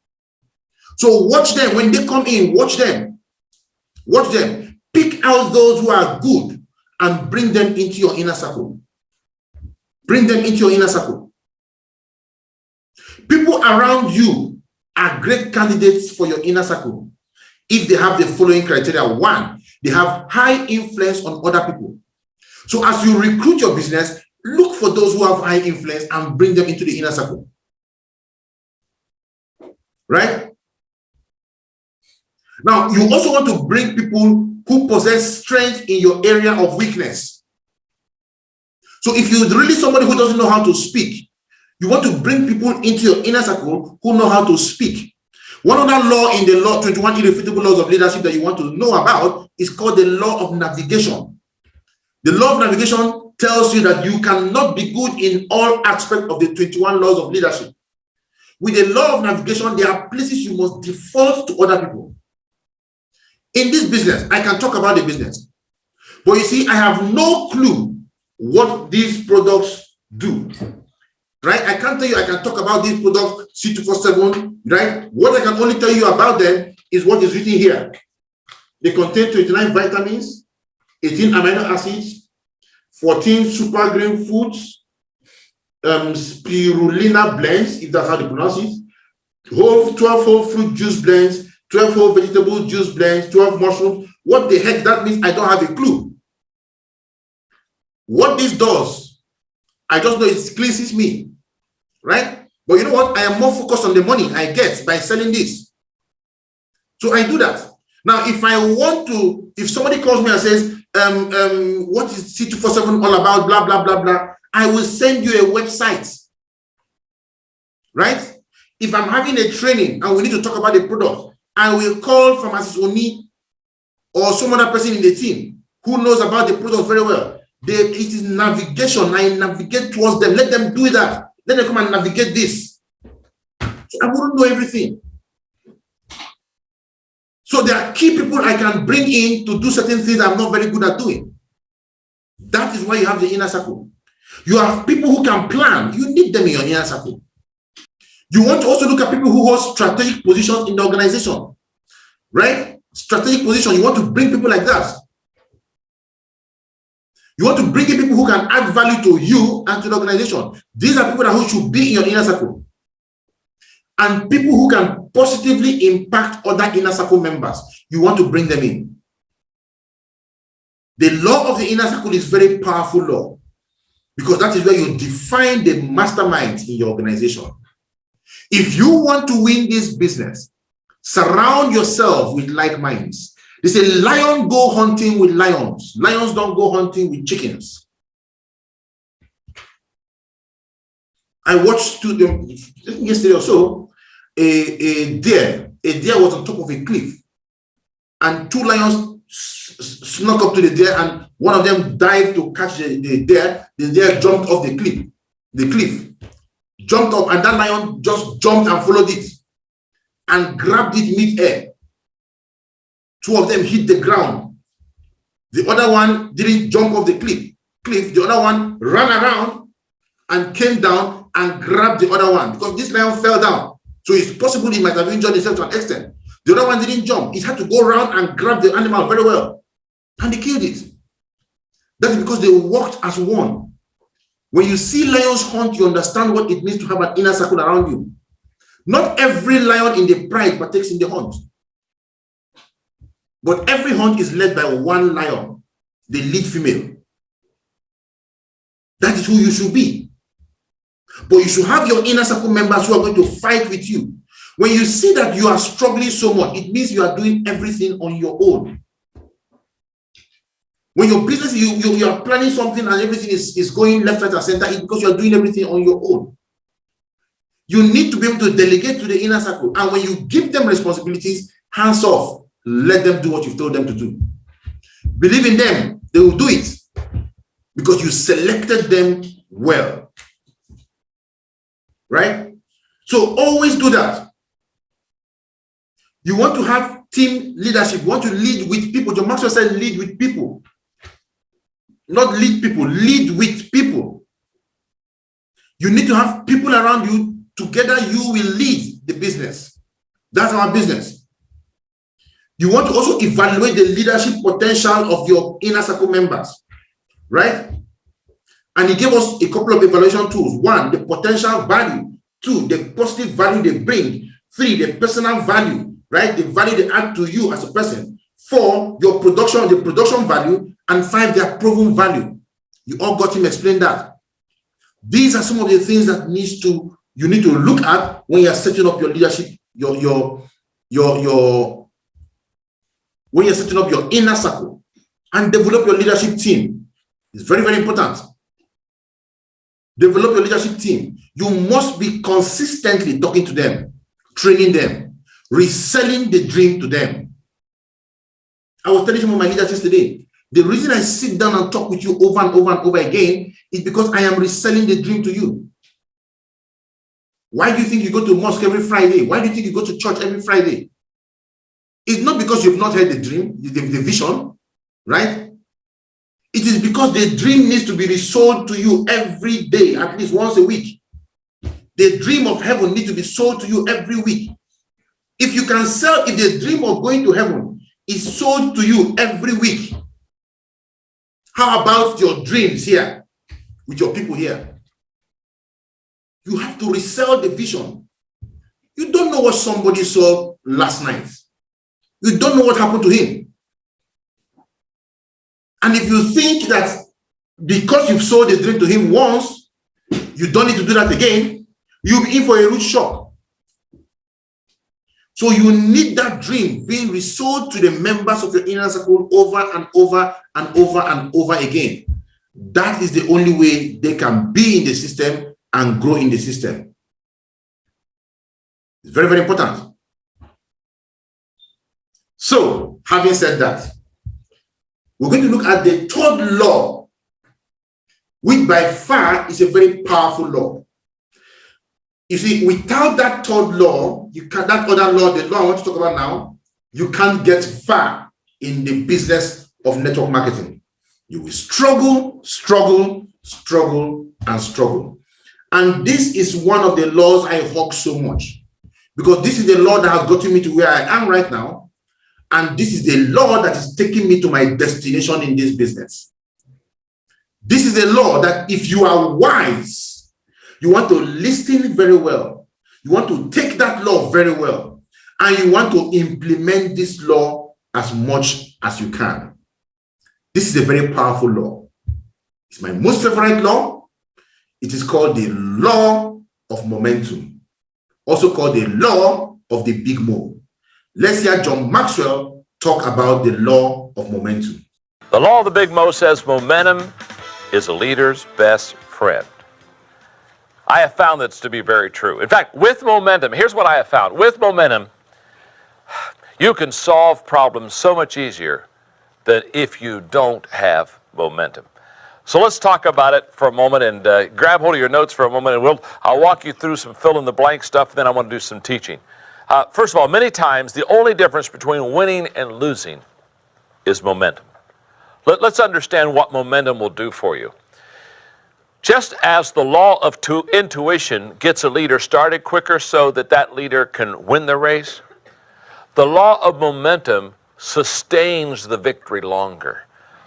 So watch them. When they come in, watch them. Watch them. Pick out those who are good and bring them into your inner circle. Bring them into your inner circle. People around you are great candidates for your inner circle if they have the following criteria. 1, they have high influence on other people. So as you recruit your business, look for those who have high influence and bring them into the inner circle. Right? Now, you also want to bring people who possess strength in your area of weakness. So if you're really somebody who doesn't know how to speak, you want to bring people into your inner circle who know how to speak. One other law in the law, 21 irrefutable laws of leadership that you want to know about is called the law of navigation. The law of navigation tells you that you cannot be good in all aspects of the 21 laws of leadership. With the law of navigation, there are places you must default to other people. In this business, I can talk about the business. But you see, I have no clue what these products do. Right? I can't tell you, I can talk about these products C247, right? What I can only tell you about them is what is written here. They contain 29 vitamins, 18 amino acids, 14 super green foods, spirulina blends, if that's how they pronounce it, 12 whole fruit juice blends, 12 whole vegetable juice blends, 12 mushrooms. What the heck that means, I don't have a clue. What this does, I just know it cleanses me, right? But you know what? I am more focused on the money I get by selling this. So I do that. Now, if I want to, if somebody calls me and says, what is C247 all about, blah, blah, blah, blah, I will send you a website, right? If I'm having a training and we need to talk about the product, I will call Pharmacist Oni or some other person in the team who knows about the product very well. It is navigation. I navigate towards them. Let them do that. Let them come and navigate this. So I wouldn't know everything. So there are key people I can bring in to do certain things I'm not very good at doing. That is why you have the inner circle. You have people who can plan. You need them in your inner circle. You want to also look at people who hold strategic positions in the organization, right? Strategic position. You want to bring people like that. You want to bring in people who can add value to you and to the organization. These are people who should be in your inner circle. And people who can positively impact other inner circle members. You want to bring them in. The law of the inner circle is a very powerful law because that is where you define the mastermind in your organization. If you want to win this business, surround yourself with like minds. They say lions go hunting with lions. Lions don't go hunting with chickens. I watched them yesterday or so. a deer. A deer was on top of a cliff, and two lions snuck up to the deer, and one of them dived to catch the deer. The deer jumped off the cliff, jumped up, and that lion just jumped and followed it and grabbed it mid-air. Two of them hit the ground. The other one didn't jump off the cliff. The other one ran around and came down and grabbed the other one, because this lion fell down. So it's possible he might have injured himself to an extent. The other one didn't jump. He had to go around and grab the animal very well. And they killed it. That's because they worked as one. When you see lions hunt, you understand what it means to have an inner circle around you. Not every lion in the pride partakes in the hunt. But every hunt is led by one lion, the lead female. That is who you should be. But you should have your inner circle members who are going to fight with you. When you see that you are struggling so much, it means you are doing everything on your own. When your business, you are planning something and everything is going left, right, and center, it's because you are doing everything on your own. You need to be able to delegate to the inner circle. And when you give them responsibilities, hands off. Let them do what you've told them to do. Believe in them, they will do it because you selected them well. Right? So always do that. You want to have team leadership. You want to lead with people. John Maxwell said lead with people. Not lead people, lead with people. You need to have people around you. Together you will lead the business. That's our business. You want to also evaluate the leadership potential of your inner circle members, right? And he gave us a couple of evaluation tools. 1, the potential value. 2, the positive value they bring. 3, the personal value, right? The value they add to you as a person. 4, your production, the production value. And 5, their proven value. You all got him explain that. These are some of the things that you need to look at when you're setting up your leadership, when you're setting up your inner circle, and develop your leadership team. It's very, very important. Develop your leadership team. You must be consistently talking to them, training them, reselling the dream to them. I was telling some of my leaders today, the reason I sit down and talk with you over and over and over again is because I am reselling the dream to you. Why do you think you go to mosque every Friday? Why do you think you go to church every Friday? It's not because you've not heard the dream, the vision, right? It is because the dream needs to be resold to you every day, at least once a week. The dream of heaven needs to be sold to you every week. If the dream of going to heaven is sold to you every week, how about your dreams here with your people here? You have to resell the vision. You don't know what somebody saw last night. You don't know what happened to him. And if you think that because you've sold the dream to him once, you don't need to do that again, you'll be in for a rude shock. So you need that dream being resold to the members of your inner circle over and over and over and over again. That is the only way they can be in the system and grow in the system. It's very, very important. So, having said that, we're going to look at the third law, which by far is a very powerful law. You see, without that third law, that other law, the law I want to talk about now, you can't get far in the business of network marketing. You will struggle, struggle, struggle, and struggle. And this is one of the laws I hug so much, because this is the law that has gotten me to where I am right now. And this is the law that is taking me to my destination in this business. This is a law that if you are wise, you want to listen very well. You want to take that law very well. And you want to implement this law as much as you can. This is a very powerful law. It's my most favorite law. It is called the law of momentum, also called the law of the big move. Let's hear John Maxwell talk about the law of momentum. The law of the big mo says momentum is a leader's best friend. I have found this to be very true. In fact, with momentum, here's what I have found. With momentum, you can solve problems so much easier than if you don't have momentum. So let's talk about it for a moment and grab hold of your notes for a moment, and I'll walk you through some fill-in-the-blank stuff, and then I want to do some teaching. First of all, many times the only difference between winning and losing is momentum. Let's understand what momentum will do for you. Just as the law of intuition gets a leader started quicker so that that leader can win the race, the law of momentum sustains the victory longer.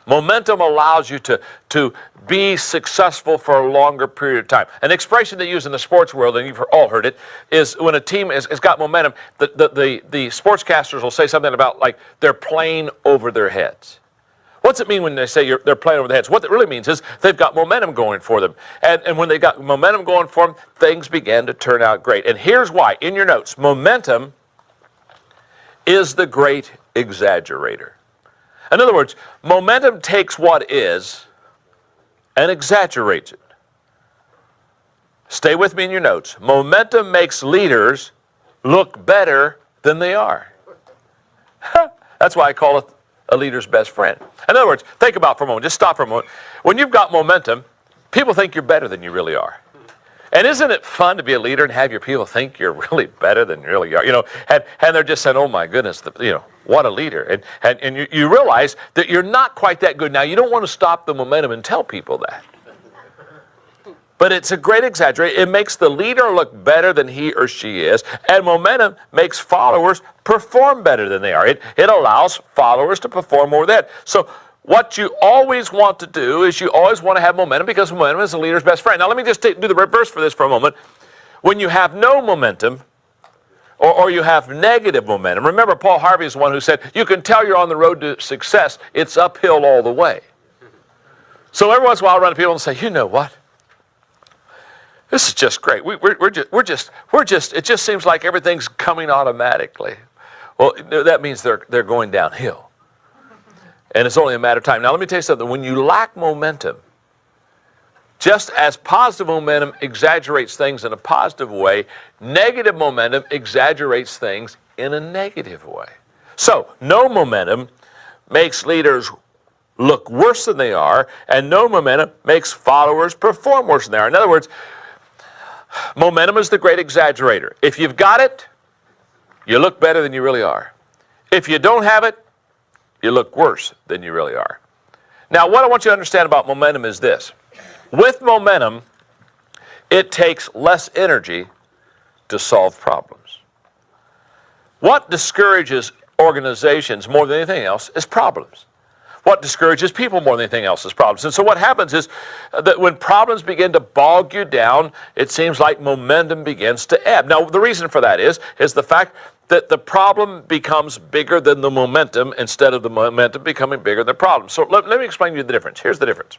Momentum allows you to be successful for a longer period of time. An expression they use in the sports world, and you've all heard it, is when a team has got momentum, the sportscasters will say something about like they're playing over their heads. What's it mean when they say they're playing over their heads? What it really means is they've got momentum going for them. And when they got momentum going for them, things began to turn out great. And here's why. In your notes, momentum is the great exaggerator. In other words, momentum takes what is and exaggerates it. Stay with me in your notes. Momentum makes leaders look better than they are. That's why I call it a leader's best friend. In other words, think about for a moment, just stop for a moment. When you've got momentum, people think you're better than you really are. And isn't it fun to be a leader and have your people think you're really better than you really are? You know, and they're just saying, oh my goodness, what a leader. And you realize that you're not quite that good. Now, you don't want to stop the momentum and tell people that. But it's a great exaggeration. It makes the leader look better than he or she is, and momentum makes followers perform better than they are. It allows followers to perform more than that. So what you always want to do is you always want to have momentum, because momentum is the leader's best friend. Now let me just do the reverse for this for a moment. When you have no momentum, or you have negative momentum, remember Paul Harvey is the one who said, you can tell you're on the road to success, it's uphill all the way. So every once in a while I run to people and say, you know what? This is just great. We're just. It just seems like everything's coming automatically. Well, that means they're going downhill, and it's only a matter of time. Now, let me tell you something. When you lack momentum, just as positive momentum exaggerates things in a positive way, negative momentum exaggerates things in a negative way. So, no momentum makes leaders look worse than they are, and no momentum makes followers perform worse than they are. In other words, momentum is the great exaggerator. If you've got it, you look better than you really are. If you don't have it, you look worse than you really are. Now, what I want you to understand about momentum is this. With momentum, it takes less energy to solve problems. What discourages organizations more than anything else is problems. What discourages people more than anything else is problems. And so what happens is that when problems begin to bog you down, it seems like momentum begins to ebb. Now, the reason for that is the fact that the problem becomes bigger than the momentum instead of the momentum becoming bigger than the problem. So let me explain to you the difference. Here's the difference.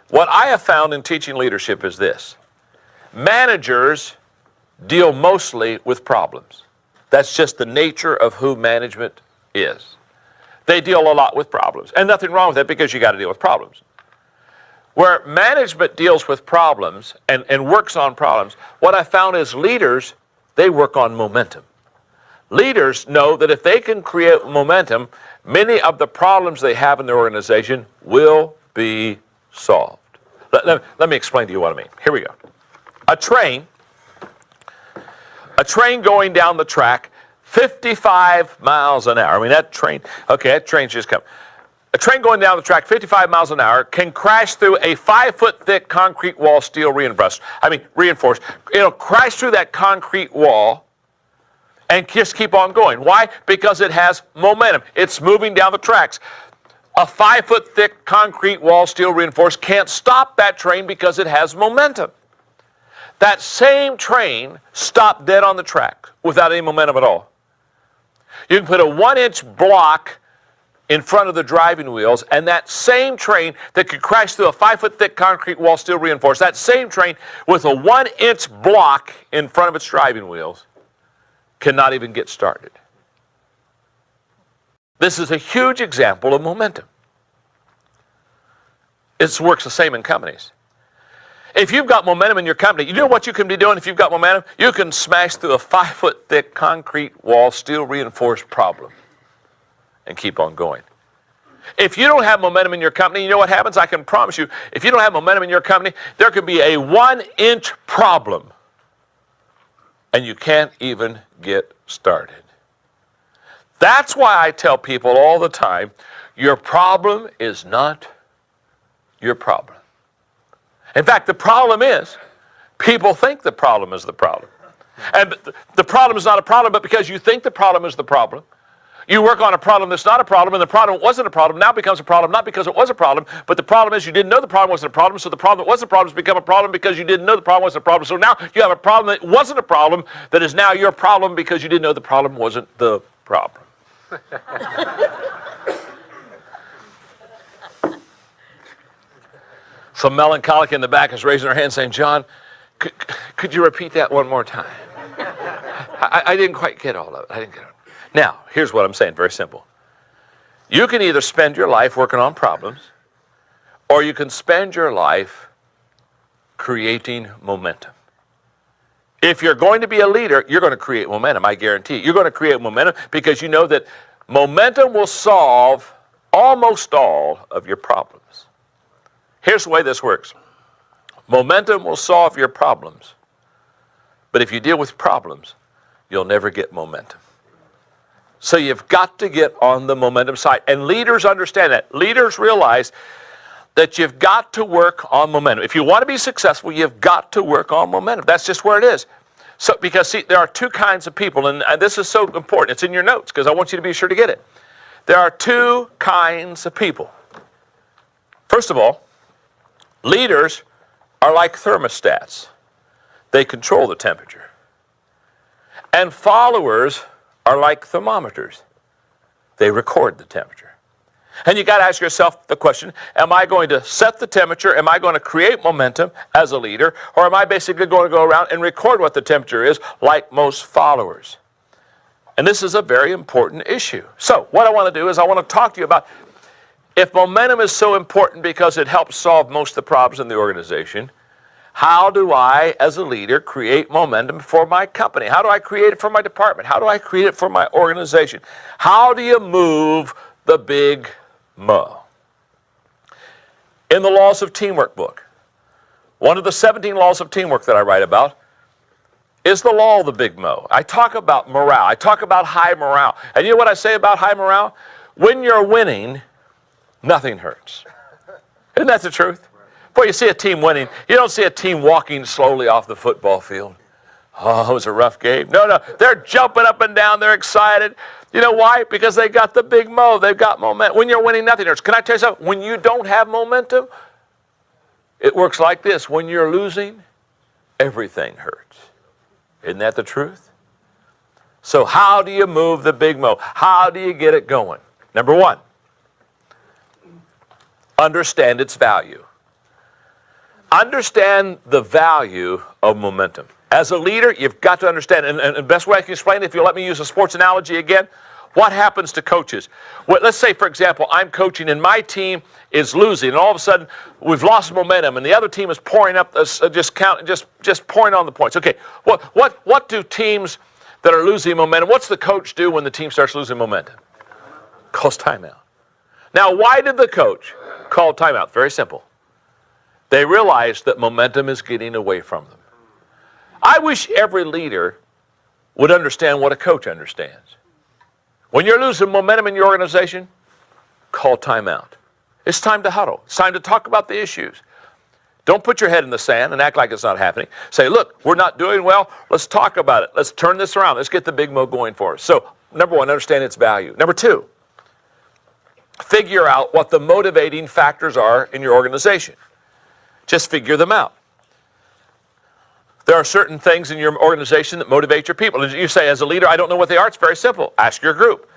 What I have found in teaching leadership is this. Managers deal mostly with problems. That's just the nature of who management is. They deal a lot with problems. And nothing wrong with that, because you got to deal with problems. Where management deals with problems and works on problems, what I found is leaders, they work on momentum. Leaders know that if they can create momentum, many of the problems they have in their organization will be solved. Let me explain to you what I mean. Here we go. A train going down the track 55 miles an hour. I mean, that train's just come. A train going down the track 55 miles an hour can crash through a 5-foot thick concrete wall, steel reinforced. It'll crash through that concrete wall and just keep on going. Why? Because it has momentum. It's moving down the tracks. A 5-foot thick concrete wall, steel reinforced, can't stop that train because it has momentum. That same train stopped dead on the track without any momentum at all. You can put a 1-inch block in front of the driving wheels, and that same train that could crash through a 5-foot thick concrete wall, steel reinforced, that same train with a 1-inch block in front of its driving wheels cannot even get started. This is a huge example of momentum. It works the same in companies. If you've got momentum in your company, you know what you can be doing if you've got momentum? You can smash through a 5-foot thick concrete wall, steel reinforced problem, and keep on going. If you don't have momentum in your company, you know what happens? I can promise you, if you don't have momentum in your company, there could be a 1-inch problem, and you can't even get started. That's why I tell people all the time, your problem is not your problem. In fact, the problem is, people think the problem is the problem. And the problem is not a problem, but because you think the problem is the problem, you work on a problem that's not a problem, and the problem wasn't a problem, now becomes a problem, not because it was a problem, but the problem is you didn't know the problem wasn't a problem, so the problem that was a problem has become a problem because you didn't know the problem wasn't a problem. So now you have a problem that wasn't a problem that is now your problem because you didn't know the problem wasn't the problem. Some melancholic in the back is raising her hand saying, John, could you repeat that one more time? I didn't quite get all of it. I didn't get it. Now, here's what I'm saying, very simple. You can either spend your life working on problems, or you can spend your life creating momentum. If you're going to be a leader, you're going to create momentum, I guarantee you. You're going to create momentum because you know that momentum will solve almost all of your problems. Here's the way this works. Momentum will solve your problems, but if you deal with problems, you'll never get momentum. So you've got to get on the momentum side. And leaders understand that. Leaders realize that you've got to work on momentum. If you want to be successful, you've got to work on momentum. That's just where it is. So, because see, there are two kinds of people, and this is so important. It's in your notes because I want you to be sure to get it. There are two kinds of people. First of all, leaders are like thermostats. They control the temperature. And followers are like thermometers. They record the temperature. And you got to ask yourself the question, am I going to set the temperature? Am I going to create momentum as a leader? Or am I basically going to go around and record what the temperature is like most followers? And this is a very important issue. So what I want to do is I want to talk to you about if momentum is so important because it helps solve most of the problems in the organization, how do I, as a leader, create momentum for my company? How do I create it for my department? How do I create it for my organization? How do you move the big mo? In the Laws of Teamwork book, one of the 17 laws of teamwork that I write about is the law of the big mo. I talk about morale. I talk about high morale. And you know what I say about high morale? When you're winning, nothing hurts. Isn't that the truth? Boy, you see a team winning. You don't see a team walking slowly off the football field. Oh, it was a rough game. No, they're jumping up and down. They're excited. You know why? Because they got the big mo. They've got momentum. When you're winning, nothing hurts. Can I tell you something? When you don't have momentum, it works like this. When you're losing, everything hurts. Isn't that the truth? So how do you move the big mo? How do you get it going? Number one, understand its value. Understand the value of momentum. As a leader, you've got to understand, and the best way I can explain it, if you'll let me use a sports analogy again, what happens to coaches? Well, let's say, for example, I'm coaching and my team is losing, and all of a sudden we've lost momentum, and the other team is pouring up, just pouring on the points. Okay, what do teams that are losing momentum, what's the coach do when the team starts losing momentum? Calls timeout. Now, why did the coach call timeout? Very simple. They realized that momentum is getting away from them. I wish every leader would understand what a coach understands. When you're losing momentum in your organization, call timeout. It's time to huddle. It's time to talk about the issues. Don't put your head in the sand and act like it's not happening. Say, look, we're not doing well. Let's talk about it. Let's turn this around. Let's get the big mo going for us. So, number one, understand its value. Number two, figure out what the motivating factors are in your organization. Just figure them out. There are certain things in your organization that motivate your people. You say, as a leader, I don't know what they are. It's very simple. Ask your group.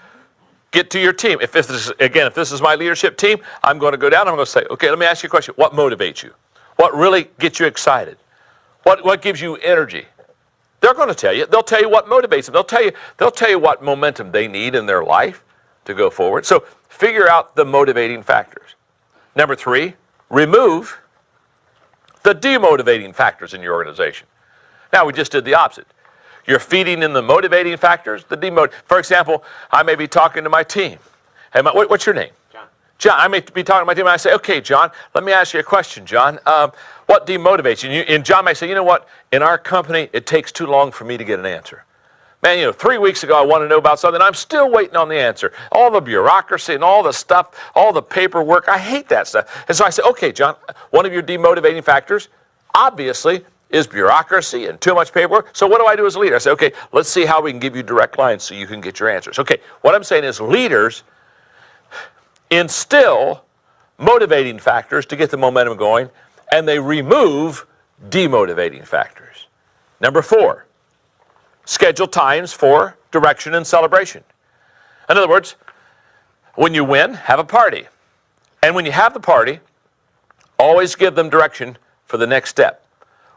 Get to your team. If this is my leadership team, I'm going to go down. I'm going to say, okay, let me ask you a question. What motivates you? What really gets you excited? What gives you energy? They're going to tell you. They'll tell you what motivates them. They'll tell you what momentum they need in their life to go forward. So figure out the motivating factors. Number three, remove the demotivating factors in your organization. Now, we just did the opposite. You're feeding in the motivating factors, For example, I may be talking to my team. Hey, what's your name? John. John, I may be talking to my team and I say, okay, John, let me ask you a question, John. What demotivates you? And John may say, you know what? In our company, it takes too long for me to get an answer. Man, 3 weeks ago, I want to know about something. I'm still waiting on the answer. All the bureaucracy and all the stuff, all the paperwork, I hate that stuff. And so I say, okay, John, one of your demotivating factors, obviously, is bureaucracy and too much paperwork. So what do I do as a leader? I say, okay, let's see how we can give you direct lines so you can get your answers. Okay, what I'm saying is leaders instill motivating factors to get the momentum going, and they remove demotivating factors. Number 4, schedule times for direction and celebration. In other words, when you win, have a party. And when you have the party, always give them direction for the next step.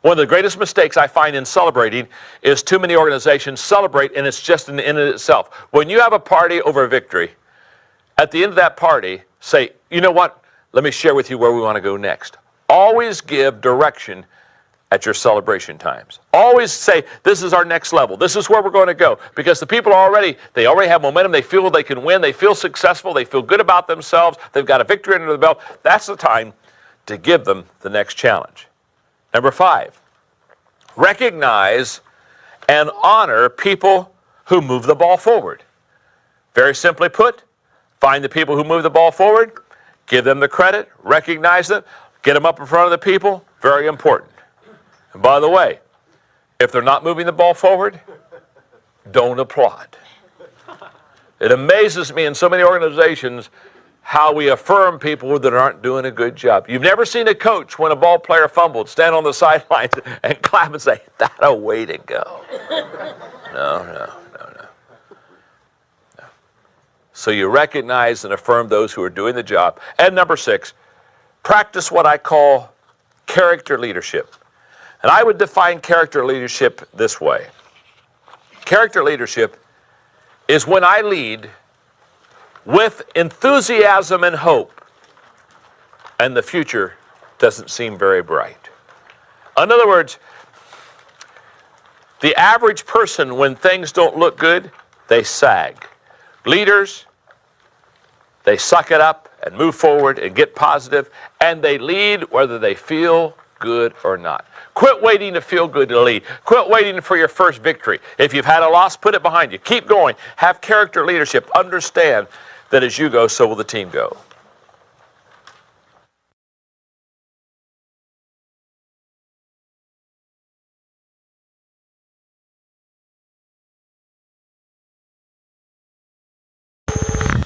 One of the greatest mistakes I find in celebrating is too many organizations celebrate and it's just an end in itself. When you have a party over a victory, at the end of that party, say, you know what? Let me share with you where we want to go next. Always give direction at your celebration times. Always say, this is our next level. This is where we're going to go. Because the people they already have momentum. They feel they can win. They feel successful. They feel good about themselves. They've got a victory under the belt. That's the time to give them the next challenge. Number 5, recognize and honor people who move the ball forward. Very simply put, find the people who move the ball forward, give them the credit, recognize them, get them up in front of the people. Very important. And by the way, if they're not moving the ball forward, don't applaud. It amazes me in so many organizations how we affirm people that aren't doing a good job. You've never seen a coach, when a ball player fumbled, stand on the sidelines and clap and say, "That a way to go." No. So you recognize and affirm those who are doing the job. And number 6, practice what I call character leadership. And I would define character leadership this way. Character leadership is when I lead with enthusiasm and hope, and the future doesn't seem very bright. In other words, the average person, when things don't look good, they sag. Leaders, they suck it up and move forward and get positive, and they lead whether they feel good or not. Quit waiting to feel good to lead. Quit waiting for your first victory. If you've had a loss, put it behind you. Keep going. Have character leadership. Understand that as you go, so will the team go.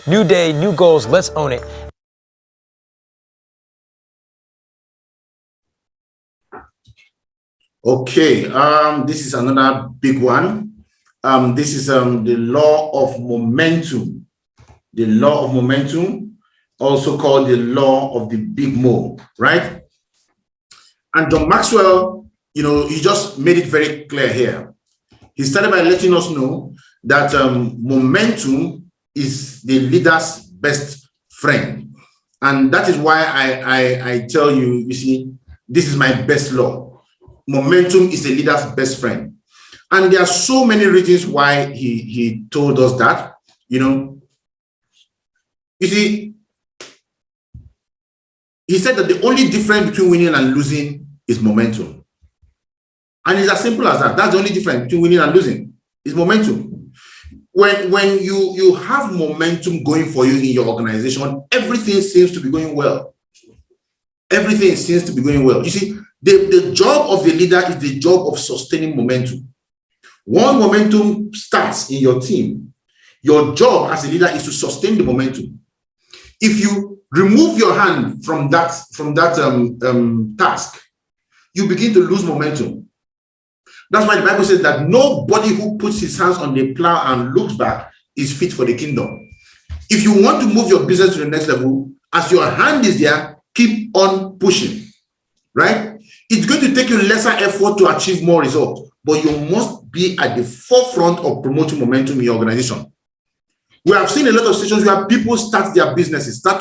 New day, new goals, let's own it. Okay, this is another big one. This is the law of momentum. The law of momentum, also called the law of the big mo, right? And John Maxwell, he just made it very clear here. He started by letting us know that momentum is the leader's best friend. And that is why I tell you, you see, this is my best law. Momentum is a leader's best friend. And there are so many reasons why he told us that, You see, he said that the only difference between winning and losing is momentum. And it's as simple as that. That's the only difference between winning and losing is momentum. When you have momentum going for you in your organization, everything seems to be going well. Everything seems to be going well. You see, the job of the leader is the job of sustaining momentum. Once momentum starts in your team, your job as a leader is to sustain the momentum. If you remove your hand from that task, you begin to lose momentum. That's why the Bible says that nobody who puts his hands on the plow and looks back is fit for the kingdom. If you want to move your business to the next level, as your hand is there, keep on pushing, right? It's going to take you lesser effort to achieve more results, but you must be at the forefront of promoting momentum in your organization. We have seen a lot of situations where people start to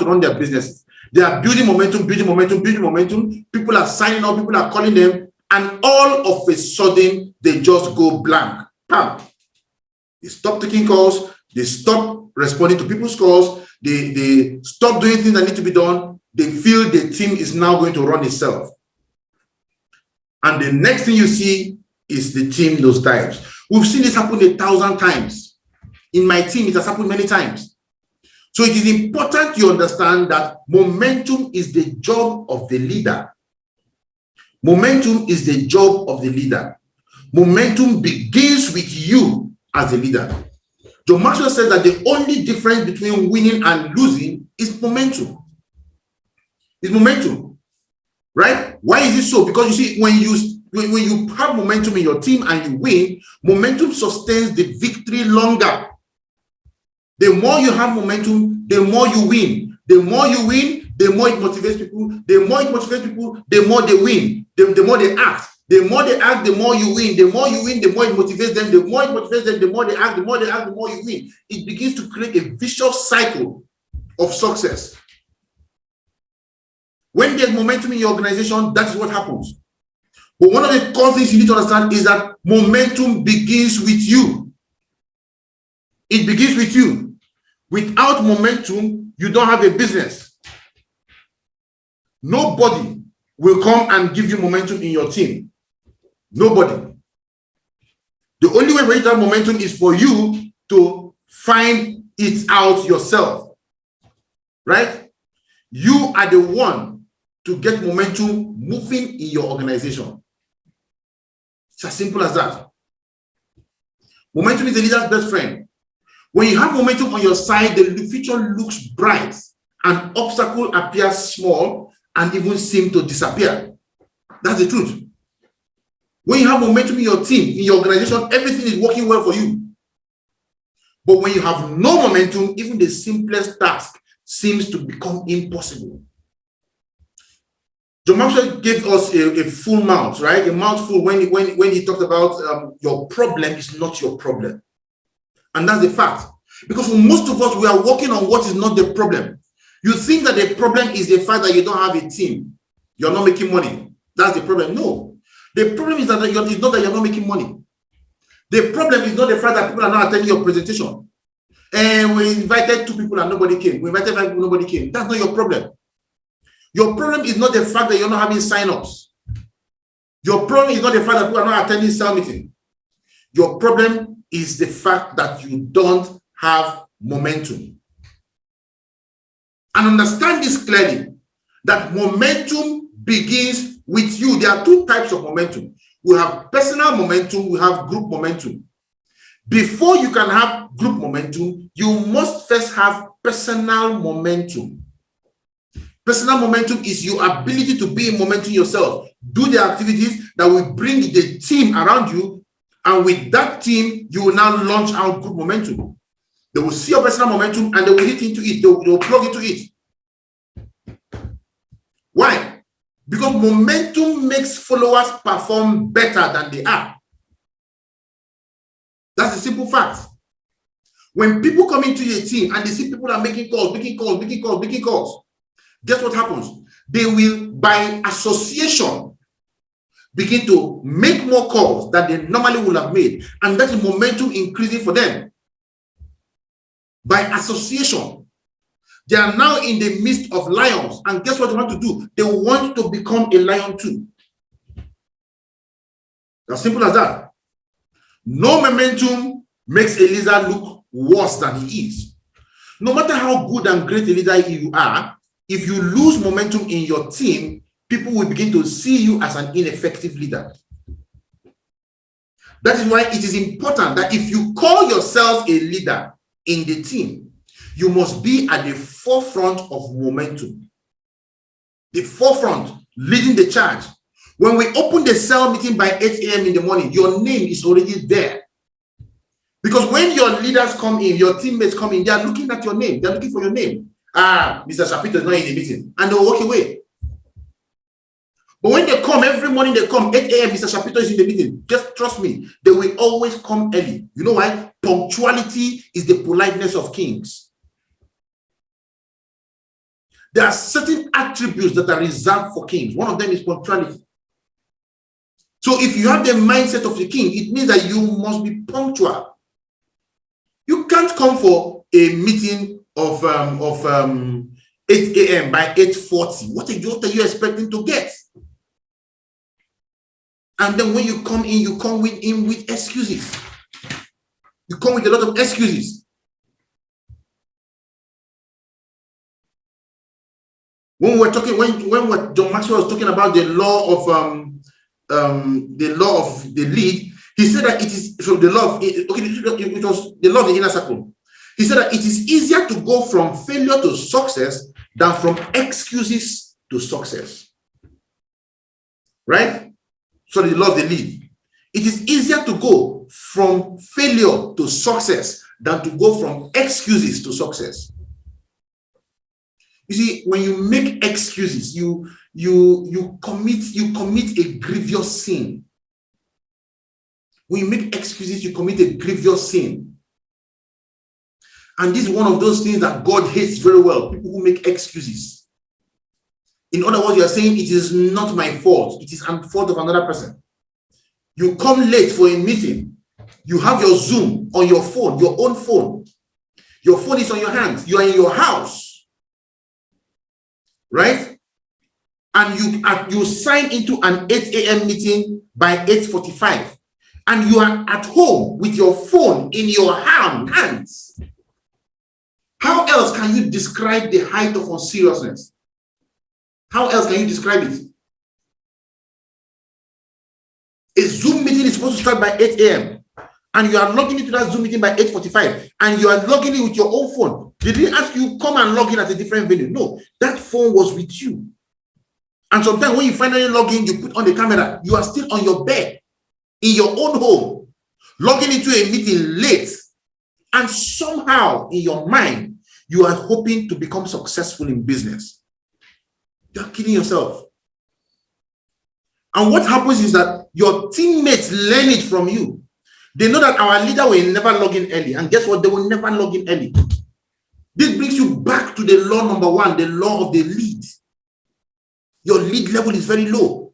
run their businesses, They are building momentum, building momentum, building momentum. People are signing up, people are calling them, and all of a sudden, they just go blank. Bam. They stop taking calls, they stop responding to people's calls, they stop doing things that need to be done. They feel the team is now going to run itself. And the next thing you see is the team nosedives. We've seen this happen 1,000 times. In my team, it has happened many times. So it is important you understand that momentum is the job of the leader. Momentum is the job of the leader. Momentum begins with you as a leader. John Maxwell said that the only difference between winning and losing is momentum. It's momentum, right? Why is it so? Because you see, when you have momentum in your team and you win, momentum sustains the victory longer. The more you have momentum, the more you win. The more you win, the more it motivates people. The more it motivates people, the more they win. The more they act. The more they act, the more you win. The more you win, the more it motivates them. The more it motivates them, the more they act. The more they act, the more you win. It begins to create a vicious cycle of success. When there's momentum in your organization, that is what happens. But one of the core things you need to understand is that momentum begins with you. It begins with you. Without momentum, you don't have a business. Nobody will come and give you momentum in your team. Nobody. The only way for you to have momentum is for you to find it out yourself. Right? You are the one to get momentum moving in your organization. It's as simple as that. Momentum is the leader's best friend. When you have momentum on your side, the future looks bright and obstacle appears small and even seem to disappear. That's the truth. When you have momentum in your team, in your organization, everything is working well for you. But when you have no momentum, even the simplest task seems to become impossible. John Maxwell gave us a full mouth, right? A mouthful when he talked about your problem is not your problem. And that's the fact. Because for most of us, we are working on what is not the problem. You think that the problem is the fact that you don't have a team. You're not making money. That's the problem. No. The problem is that it's not that you're not making money. The problem is not the fact that people are not attending your presentation. And we invited 2 people and nobody came. We invited 5 people, nobody came. That's not your problem. Your problem is not the fact that you're not having sign-ups. Your problem is not the fact that people are not attending cell meeting. Your problem is the fact that you don't have momentum. And understand this clearly, that momentum begins with you. There are 2 types of momentum. We have personal momentum, we have group momentum. Before you can have group momentum, you must first have personal momentum. Personal momentum is your ability to be in momentum yourself. Do the activities that will bring the team around you, and with that team, you will now launch out group momentum. They will see your personal momentum and they will hit into it. They will plug into it. Why? Because momentum makes followers perform better than they are. That's a simple fact. When people come into your team and they see people are making calls, guess what happens? They will, by association, begin to make more calls than they normally would have made. And that is momentum increasing for them. By association. They are now in the midst of lions. And guess what they want to do? They want to become a lion too. As simple as that. No momentum makes a leader look worse than he is. No matter how good and great a leader you are, if you lose momentum in your team, people will begin to see you as an ineffective leader. That is why it is important that if you call yourself a leader in the team, you must be at the forefront of momentum. The forefront, leading the charge. When we open the cell meeting by 8 a.m. in the morning, your name is already there. Because when your leaders come in, your teammates come in, they are looking at your name. They are looking for your name. Ah, Mr. Shapito is not in the meeting. And they'll walk away. But when they come, every morning they come, 8 a.m., Mr. Shapito is in the meeting. Just trust me, they will always come early. You know why? Punctuality is the politeness of kings. There are certain attributes that are reserved for kings. One of them is punctuality. So if you have the mindset of the king, it means that you must be punctual. You can't come for a meeting of 8 a.m. by 8:40. What are you expecting to get? And then when you come in, you come with excuses. You come with a lot of excuses. When John Maxwell was talking about the law of the lead, he said that it is so the law of it was the law of the inner circle. He said that it is easier to go from failure to success than from excuses to success. Right? So the law of the lead. It is easier to go from failure to success than to go from excuses to success. You see, when you make excuses, you commit a grievous sin. When you make excuses, you commit a grievous sin. And this is one of those things that God hates very well, people who make excuses. In other words, you are saying it is not my fault, it is the fault of another person. You come late for a meeting, you have your Zoom on your phone, your own phone. Your phone is on your hands, you are in your house. Right? And you sign into an 8 a.m. meeting by 8:45, and you are at home with your phone in your hands. How else can you describe the height of unseriousness? How else can you describe it? A Zoom meeting is supposed to start by 8 a.m. and you are logging into that Zoom meeting by 8:45, and you are logging in with your own phone. Did he ask you come and log in at a different venue? No, that phone was with you. And sometimes when you finally log in, you put on the camera, you are still on your bed in your own home, logging into a meeting late, and somehow in your mind you are hoping to become successful in business. You're kidding yourself. And what happens is that your teammates learn it from you. They know that our leader will never log in early, and guess what? They will never log in early. This brings you back to the law number one, the law of the lead. Your lead level is very low.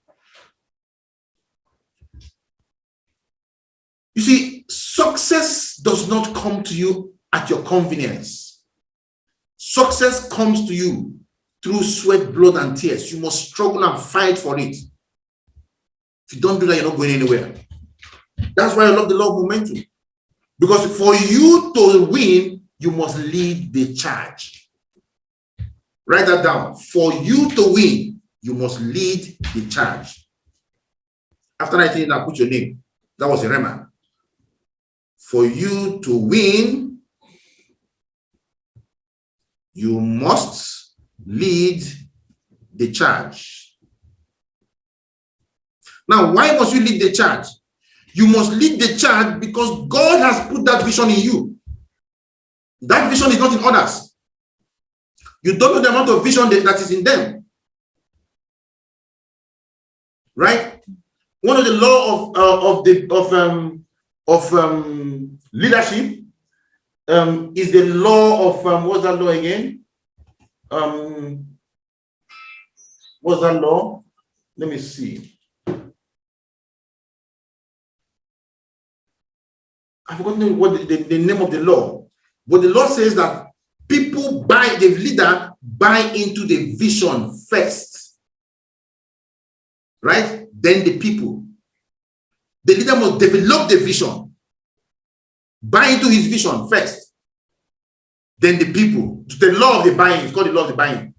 You see, success does not come to you at your convenience. Success comes to you through sweat, blood, and tears. You must struggle and fight for it. If you don't do that, you're not going anywhere. That's why I love the law of momentum. Because for you to win, you must lead the charge. Write that down. For you to win, you must lead the charge. After I tell you now, put your name. That was a rema. For you to win, you must lead the charge. Now, why must you lead the charge? You must lead the charge because God has put that vision in you. That vision is not in others. You don't know the amount of vision that is in them. Right? One of the law of leadership is the law of what's that law again? What's that law? Let me see. I've forgotten what the name of the law. But the law says that the leader buy into the vision first. Right? Then the people. The leader must develop the vision. Buy into his vision first. Then the people. The law of the buying. It's called the law of the buying.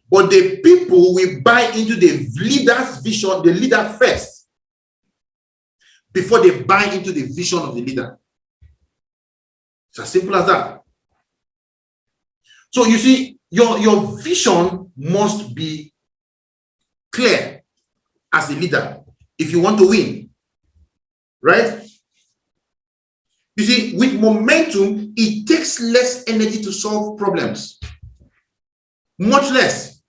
But the people will buy into the leader's vision, the leader first, before they buy into the vision of the leader. It's as simple as that. So you see, your vision must be clear as a leader if you want to win. Right? You see, with momentum, it takes less energy to solve problems. Much less.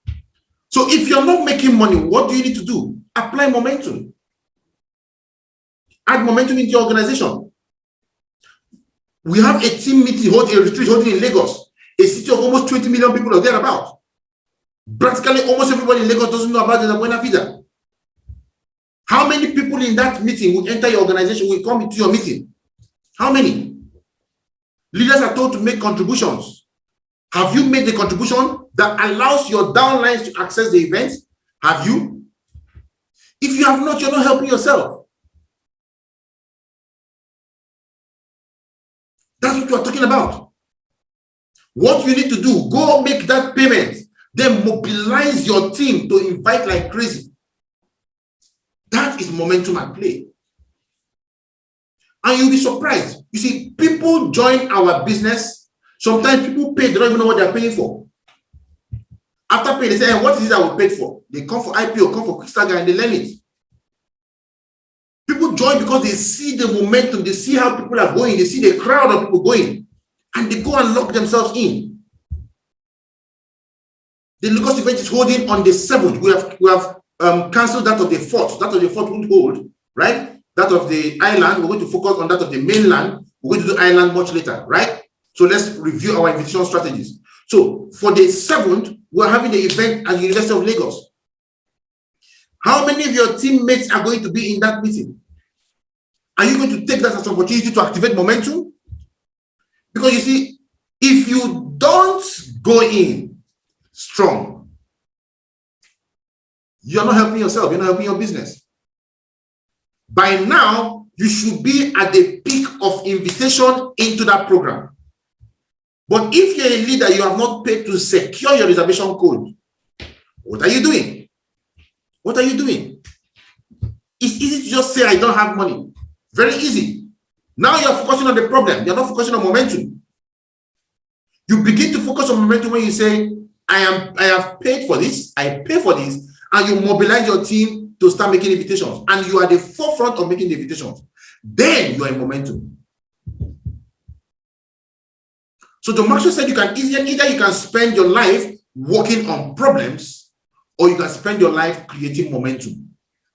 So if you're not making money, what do you need to do? Apply momentum. Add momentum into your organization. We have a team meeting, a retreat holding in Lagos, a city of almost 20 million people or thereabout. Practically almost everybody in Lagos doesn't know about the Buena Vida. How many people in that meeting will enter your organization, will come into your meeting? How many? Leaders are told to make contributions. Have you made the contribution that allows your downlines to access the event? Have you? If you have not, you're not helping yourself. That's what we're talking about. What you need to do, go make that payment, then mobilize your team to invite like crazy. That is momentum at play. And you'll be surprised. You see, people join our business. Sometimes people pay, they don't even know what they're paying for. After paying, they say, hey, what is it that we paid for? They come for IPO, come for Kickstarter, and they learn it. People join because they see the momentum, they see how people are going, they see the crowd of people going, and they go and lock themselves in. The Lagos event is holding on the 7th. We have cancelled that of the 4th. That of the 4th won't hold, right? That of the island, we're going to focus on that of the mainland. We're going to do island much later, right? So let's review our invitation strategies. So for the 7th, we're having the event at the University of Lagos. How many of your teammates are going to be in that meeting? Are you going to take that as an opportunity to activate momentum? Because you see, if you don't go in strong, you're not helping yourself, you're not helping your business. By now, you should be at the peak of invitation into that program. But if you're a leader, you have not paid to secure your reservation code. What are you doing? What are you doing? It's easy to just say, I don't have money. Very easy. Now you're focusing on the problem. You're not focusing on momentum. You begin to focus on momentum when you say, I have paid for this, I pay for this, and you mobilize your team to start making invitations. And you are at the forefront of making the invitations. Then you are in momentum. So John Maxwell said you can either you can spend your life working on problems, or you can spend your life creating momentum.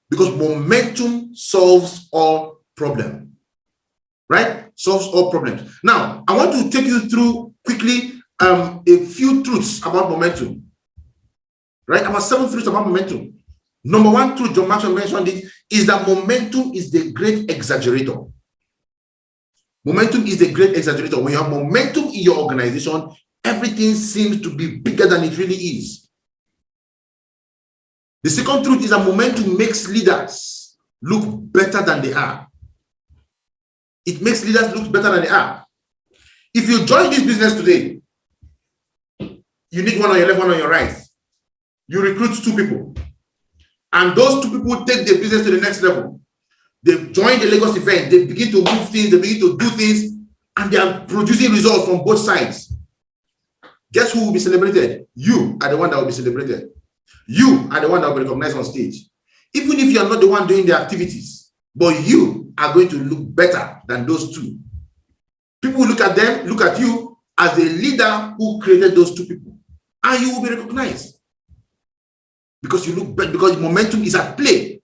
Because momentum solves all problems. Right? Solves all problems. Now, I want to take you through quickly a few truths about momentum. Right? About 7 truths about momentum. Number 1 truth, John Maxwell mentioned it, is that momentum is the great exaggerator. Momentum is the great exaggerator. When you have momentum in your organization, everything seems to be bigger than it really is. The second truth is that momentum makes leaders look better than they are. It makes leaders look better than they are. If you join this business today, you need one on your left, one on your right. You recruit 2 people. And those 2 people take the business to the next level. They join the Lagos event. They begin to move things. They begin to do things. And they are producing results from both sides. Guess who will be celebrated? You are the one that will be celebrated. You are the one that will be recognized on stage. Even if you are not the one doing the activities, but you are going to look better than those 2. People will look at them, look at you as the leader who created those 2 people. And you will be recognized. Because you look better, because momentum is at play.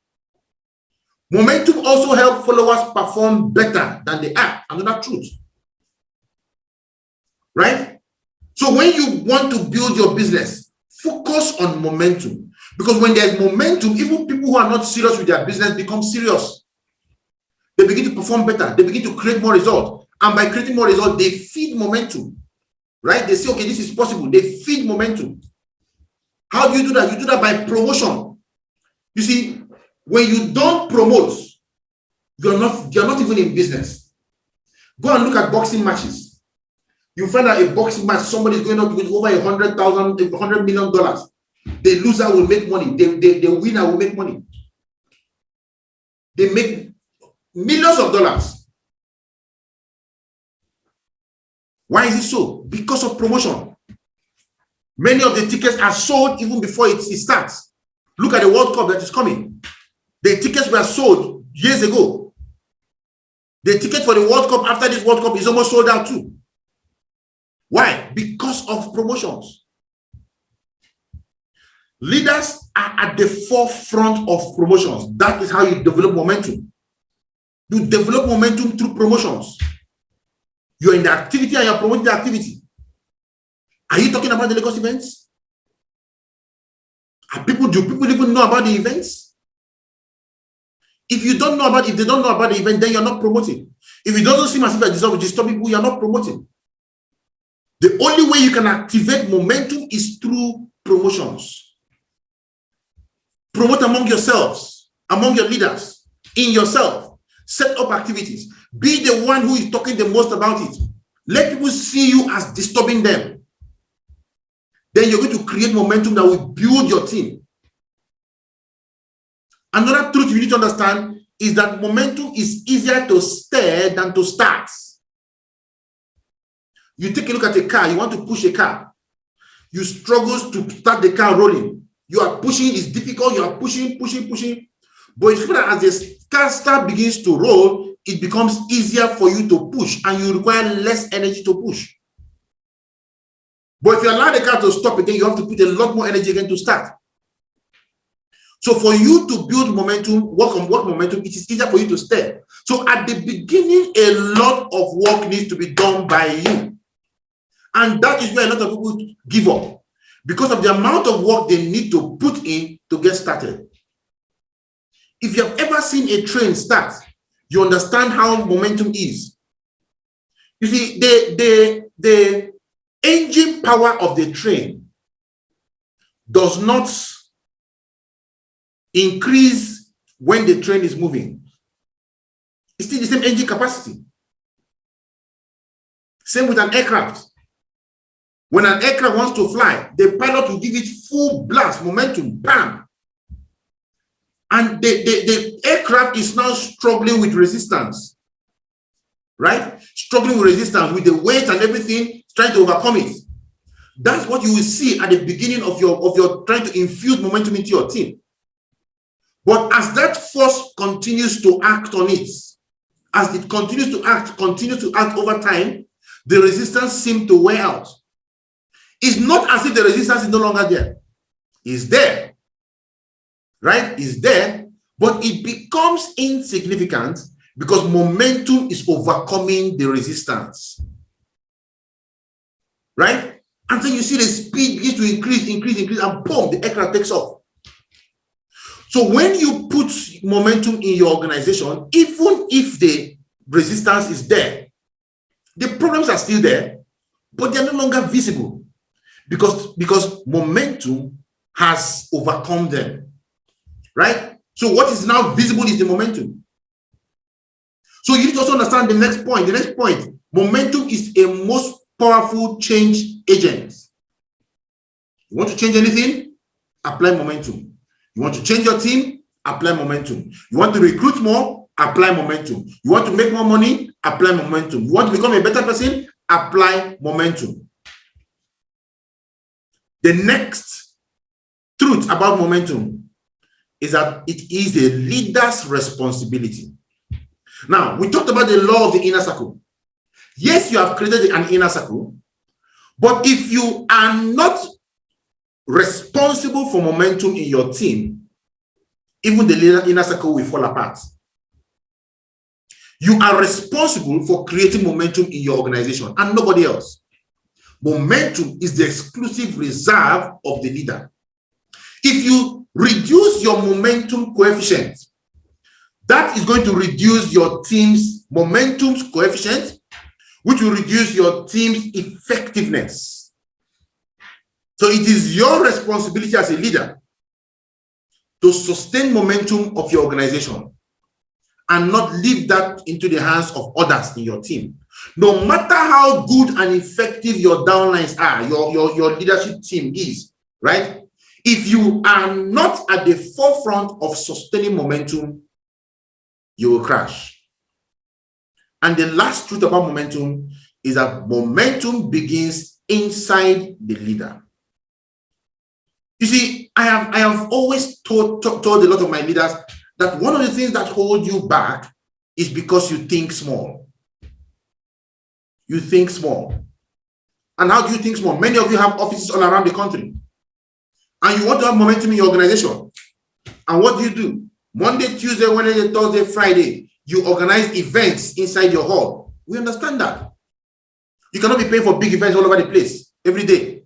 Momentum also helps followers perform better than they are. Another truth. Right? So when you want to build your business, focus on momentum. Because when there's momentum, even people who are not serious with their business become serious. They begin to perform better. They begin to create more results. And by creating more results, they feed momentum. Right? They say, okay, this is possible. They feed momentum. How do you do that? You do that by promotion. You see, when you don't promote, you're not even in business. Go and look at boxing matches. You find out a boxing match, somebody is going up with over $100 million. The loser will make money. The winner will make money. They make millions of dollars. Why is it so? Because of promotion. Many of the tickets are sold even before it starts. Look at the World Cup that is coming. The tickets were sold years ago. The ticket for the World Cup after this World Cup is almost sold out too. Why? Because of promotions. Leaders are at the forefront of promotions. That is how you develop momentum. You develop momentum through promotions. You're in the activity and you're promoting the activity. Are you talking about the Lagos events? Do people even know about the events? If they don't know about the event, then you're not promoting. If it doesn't seem as if I deserve to disturb people, you're not promoting. The only way you can activate momentum is through promotions. Promote among yourselves, among your leaders, in yourself. Set up activities. Be the one who is talking the most about it. Let people see you as disturbing them. Then you're going to create momentum that will build your team. Another truth you need to understand is that momentum is easier to stir than to start. You take a look at a car, you want to push a car. You struggle to start the car rolling. You are pushing, it's difficult, you are pushing. But it's clear that as the car begins to roll, it becomes easier for you to push and you require less energy to push. But if you allow the car to stop again, you have to put a lot more energy again to start. So for you to build momentum, work momentum, it is easier for you to stir. So at the beginning, a lot of work needs to be done by you. And that is where a lot of people give up because of the amount of work they need to put in to get started. If you have ever seen a train start, you understand how momentum is. You see, the engine power of the train does not increase when the train is moving. It's still the same engine capacity. Same with an aircraft. When an aircraft wants to fly, the pilot will give it full blast, momentum, bam. And the aircraft is now struggling with resistance, right? Struggling with resistance, with the weight and everything, trying to overcome it. That's what you will see at the beginning of your trying to infuse momentum into your team. But as that force continues to act on it, as it continues to act over time, the resistance seems to wear out. It's not as if the resistance is no longer there. It's there, right? It's there, but it becomes insignificant because momentum is overcoming the resistance, right? And then you see the speed begins to increase, and boom, the aircraft takes off. So when you put momentum in your organization, even if the resistance is there, the problems are still there, but they're no longer visible because momentum has overcome them, right? So what is now visible is the momentum. So you need to also understand the next point. The next point, momentum is a most powerful change agent. You want to change anything? Apply momentum. You want to change your team? Apply momentum. You want to recruit more? Apply momentum. You want to make more money? Apply momentum. You want to become a better person? Apply momentum. The next truth about momentum is that it is a leader's responsibility. Now, we talked about the law of the inner circle. Yes, you have created an inner circle, but if you are not responsible for momentum in your team, even the inner circle will fall apart. You are responsible for creating momentum in your organization and nobody else. Momentum is the exclusive reserve of the leader. If you reduce your momentum coefficient, that is going to reduce your team's momentum coefficient, which will reduce your team's effectiveness. So it is your responsibility as a leader to sustain momentum of your organization and not leave that into the hands of others in your team. No matter how good and effective your downlines are, your leadership team is, right? If you are not at the forefront of sustaining momentum, you will crash. And the last truth about momentum is that momentum begins inside the leader. You see, I have always told a lot of my leaders that one of the things that hold you back is because you think small. You think small. And how do you think small? Many of you have offices all around the country. And you want to have momentum in your organization. And what do? Monday, Tuesday, Wednesday, Thursday, Friday, you organize events inside your hall. We understand that. You cannot be paying for big events all over the place every day.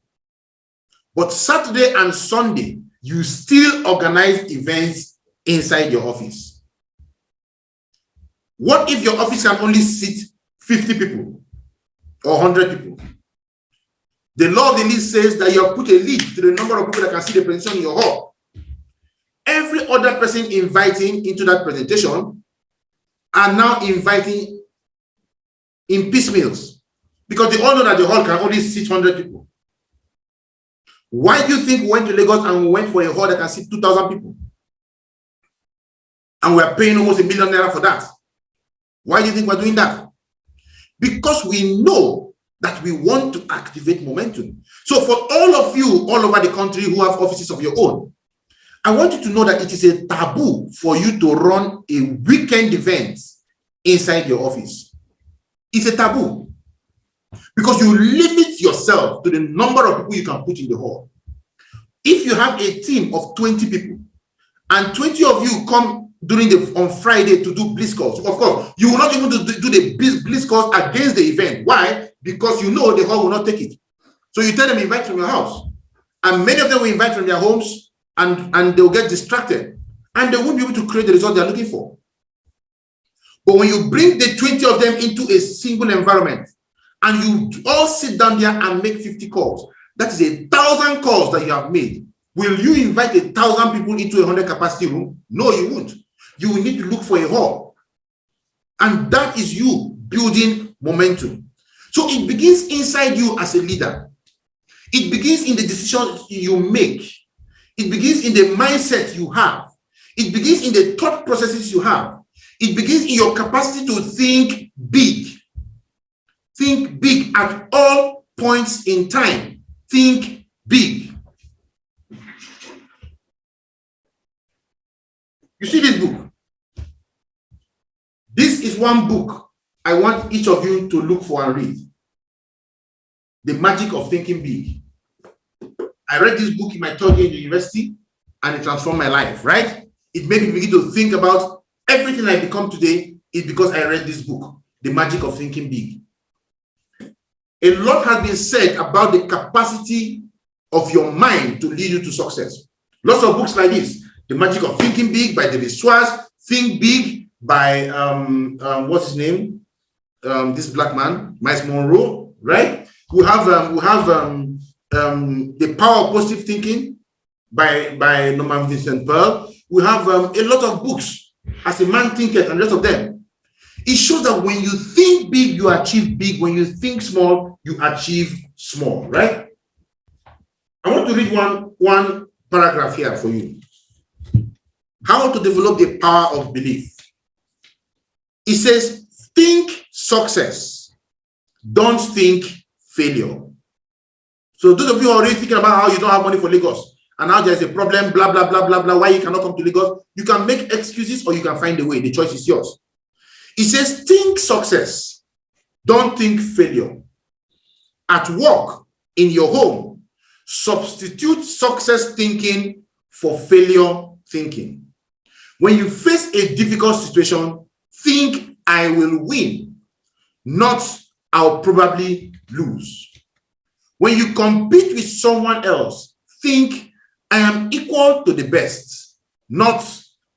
But Saturday and Sunday, you still organize events inside your office. What if your office can only seat 50 people or 100 people? The law of the least says that you have put a limit to the number of people that can see the presentation in your hall. Every other person inviting into that presentation are now inviting in piecemeals, because they all know that the hall can only seat 100 people. Why do you think we went to Lagos and we went for a hall that can seat 2,000 people? And we are paying almost $1 million for that. Why do you think we're doing that? Because we know that we want to activate momentum. So for all of you all over the country who have offices of your own, I want you to know that it is a taboo for you to run a weekend event inside your office. It's a taboo because you limit yourself to the number of people you can put in the hall. If you have a team of 20 people and 20 of you come on Friday to do bliss calls, of course, you will not even do the bliss calls against the event. Why? Because you know the hall will not take it. So you tell them invite from your house. And many of them will invite from their homes and they'll get distracted. And they won't be able to create the result they're looking for. But when you bring the 20 of them into a single environment and you all sit down there and make 50 calls, that is 1,000 calls that you have made. Will you invite 1,000 people into a 100 capacity room? No, you won't. You will need to look for a hall. And that is you building momentum. So it begins inside you as a leader. It begins in the decisions you make. It begins in the mindset you have. It begins in the thought processes you have. It begins in your capacity to think big. Think big at all points in time. Think big. You see this book? This is one book I want each of you to look for and read. The Magic of Thinking Big. I read this book in my third year in the university and it transformed my life, right? It made me begin to think about everything I become today is because I read this book, The Magic of Thinking Big. A lot has been said about the capacity of your mind to lead you to success. Lots of books like this. The Magic of Thinking Big by David Schwartz, Think Big by, what's his name? This black man, Miles Monroe, right? We have The Power of Positive Thinking by Norman Vincent Peale. We have a lot of books, As a Man Thinketh and the rest of them. It shows that when you think big, you achieve big. When you think small, you achieve small, right? I want to read one paragraph here for you. How to develop the power of belief. It says, think success. Don't think failure. So those of you who are already thinking about how you don't have money for Lagos and now there's a problem, blah, blah, blah, blah, blah, why you cannot come to Lagos, you can make excuses or you can find a way. The choice is yours. It says, think success. Don't think failure. At work, in your home, substitute success thinking for failure thinking. When you face a difficult situation, think I will win, not I'll probably lose. When you compete with someone else, think I am equal to the best, not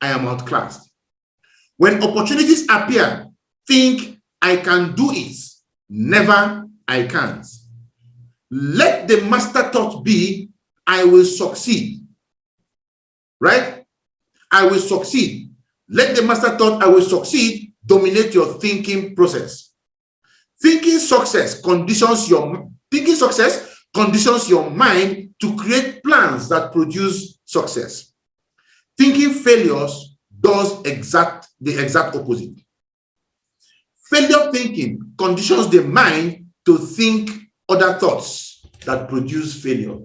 I am outclassed. When opportunities appear, think I can do it, never I can't. Let the master thought be, I will succeed. Right? I will succeed. Let the master thought, I will succeed, dominate your thinking process. Thinking success conditions your mind to create plans that produce success. Thinking failures does the exact opposite. Failure thinking conditions the mind to think other thoughts that produce failure.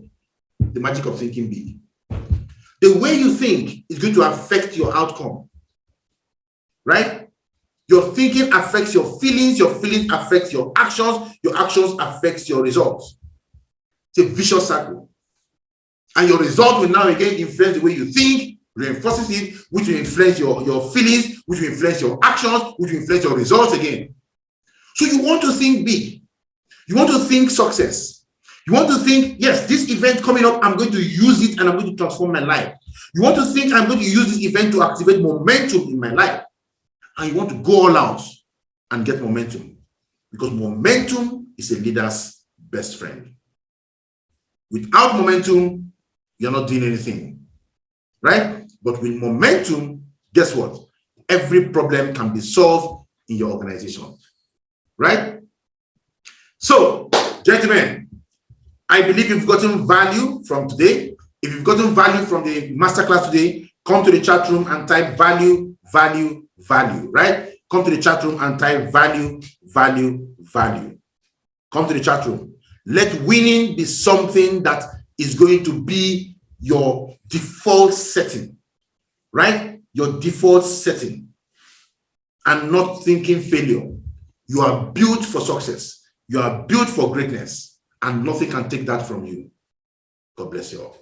The magic of thinking big. The way you think is going to affect your outcome. Right? Your thinking affects your feelings affects your actions affects your results. It's a vicious circle. And your result will now again influence the way you think, reinforces it, which will influence your feelings, which will influence your actions, which will influence your results again. So you want to think big. You want to think success. You want to think, yes, this event coming up, I'm going to use it and I'm going to transform my life. You want to think, I'm going to use this event to activate momentum in my life. And you want to go all out and get momentum, because momentum is a leader's best friend. Without momentum, you're not doing anything, right? But with momentum, guess what? Every problem can be solved in your organization, right? So, gentlemen, I believe you've gotten value from today. If you've gotten value from the masterclass today, come to the chat room and type value, value, value, right? Come to the chat room and type value, value, value. Come to the chat room. Let winning be something that is going to be your default setting, right? Your default setting, and not thinking failure. You are built for success. You are built for greatness, and nothing can take that from you. God bless you all.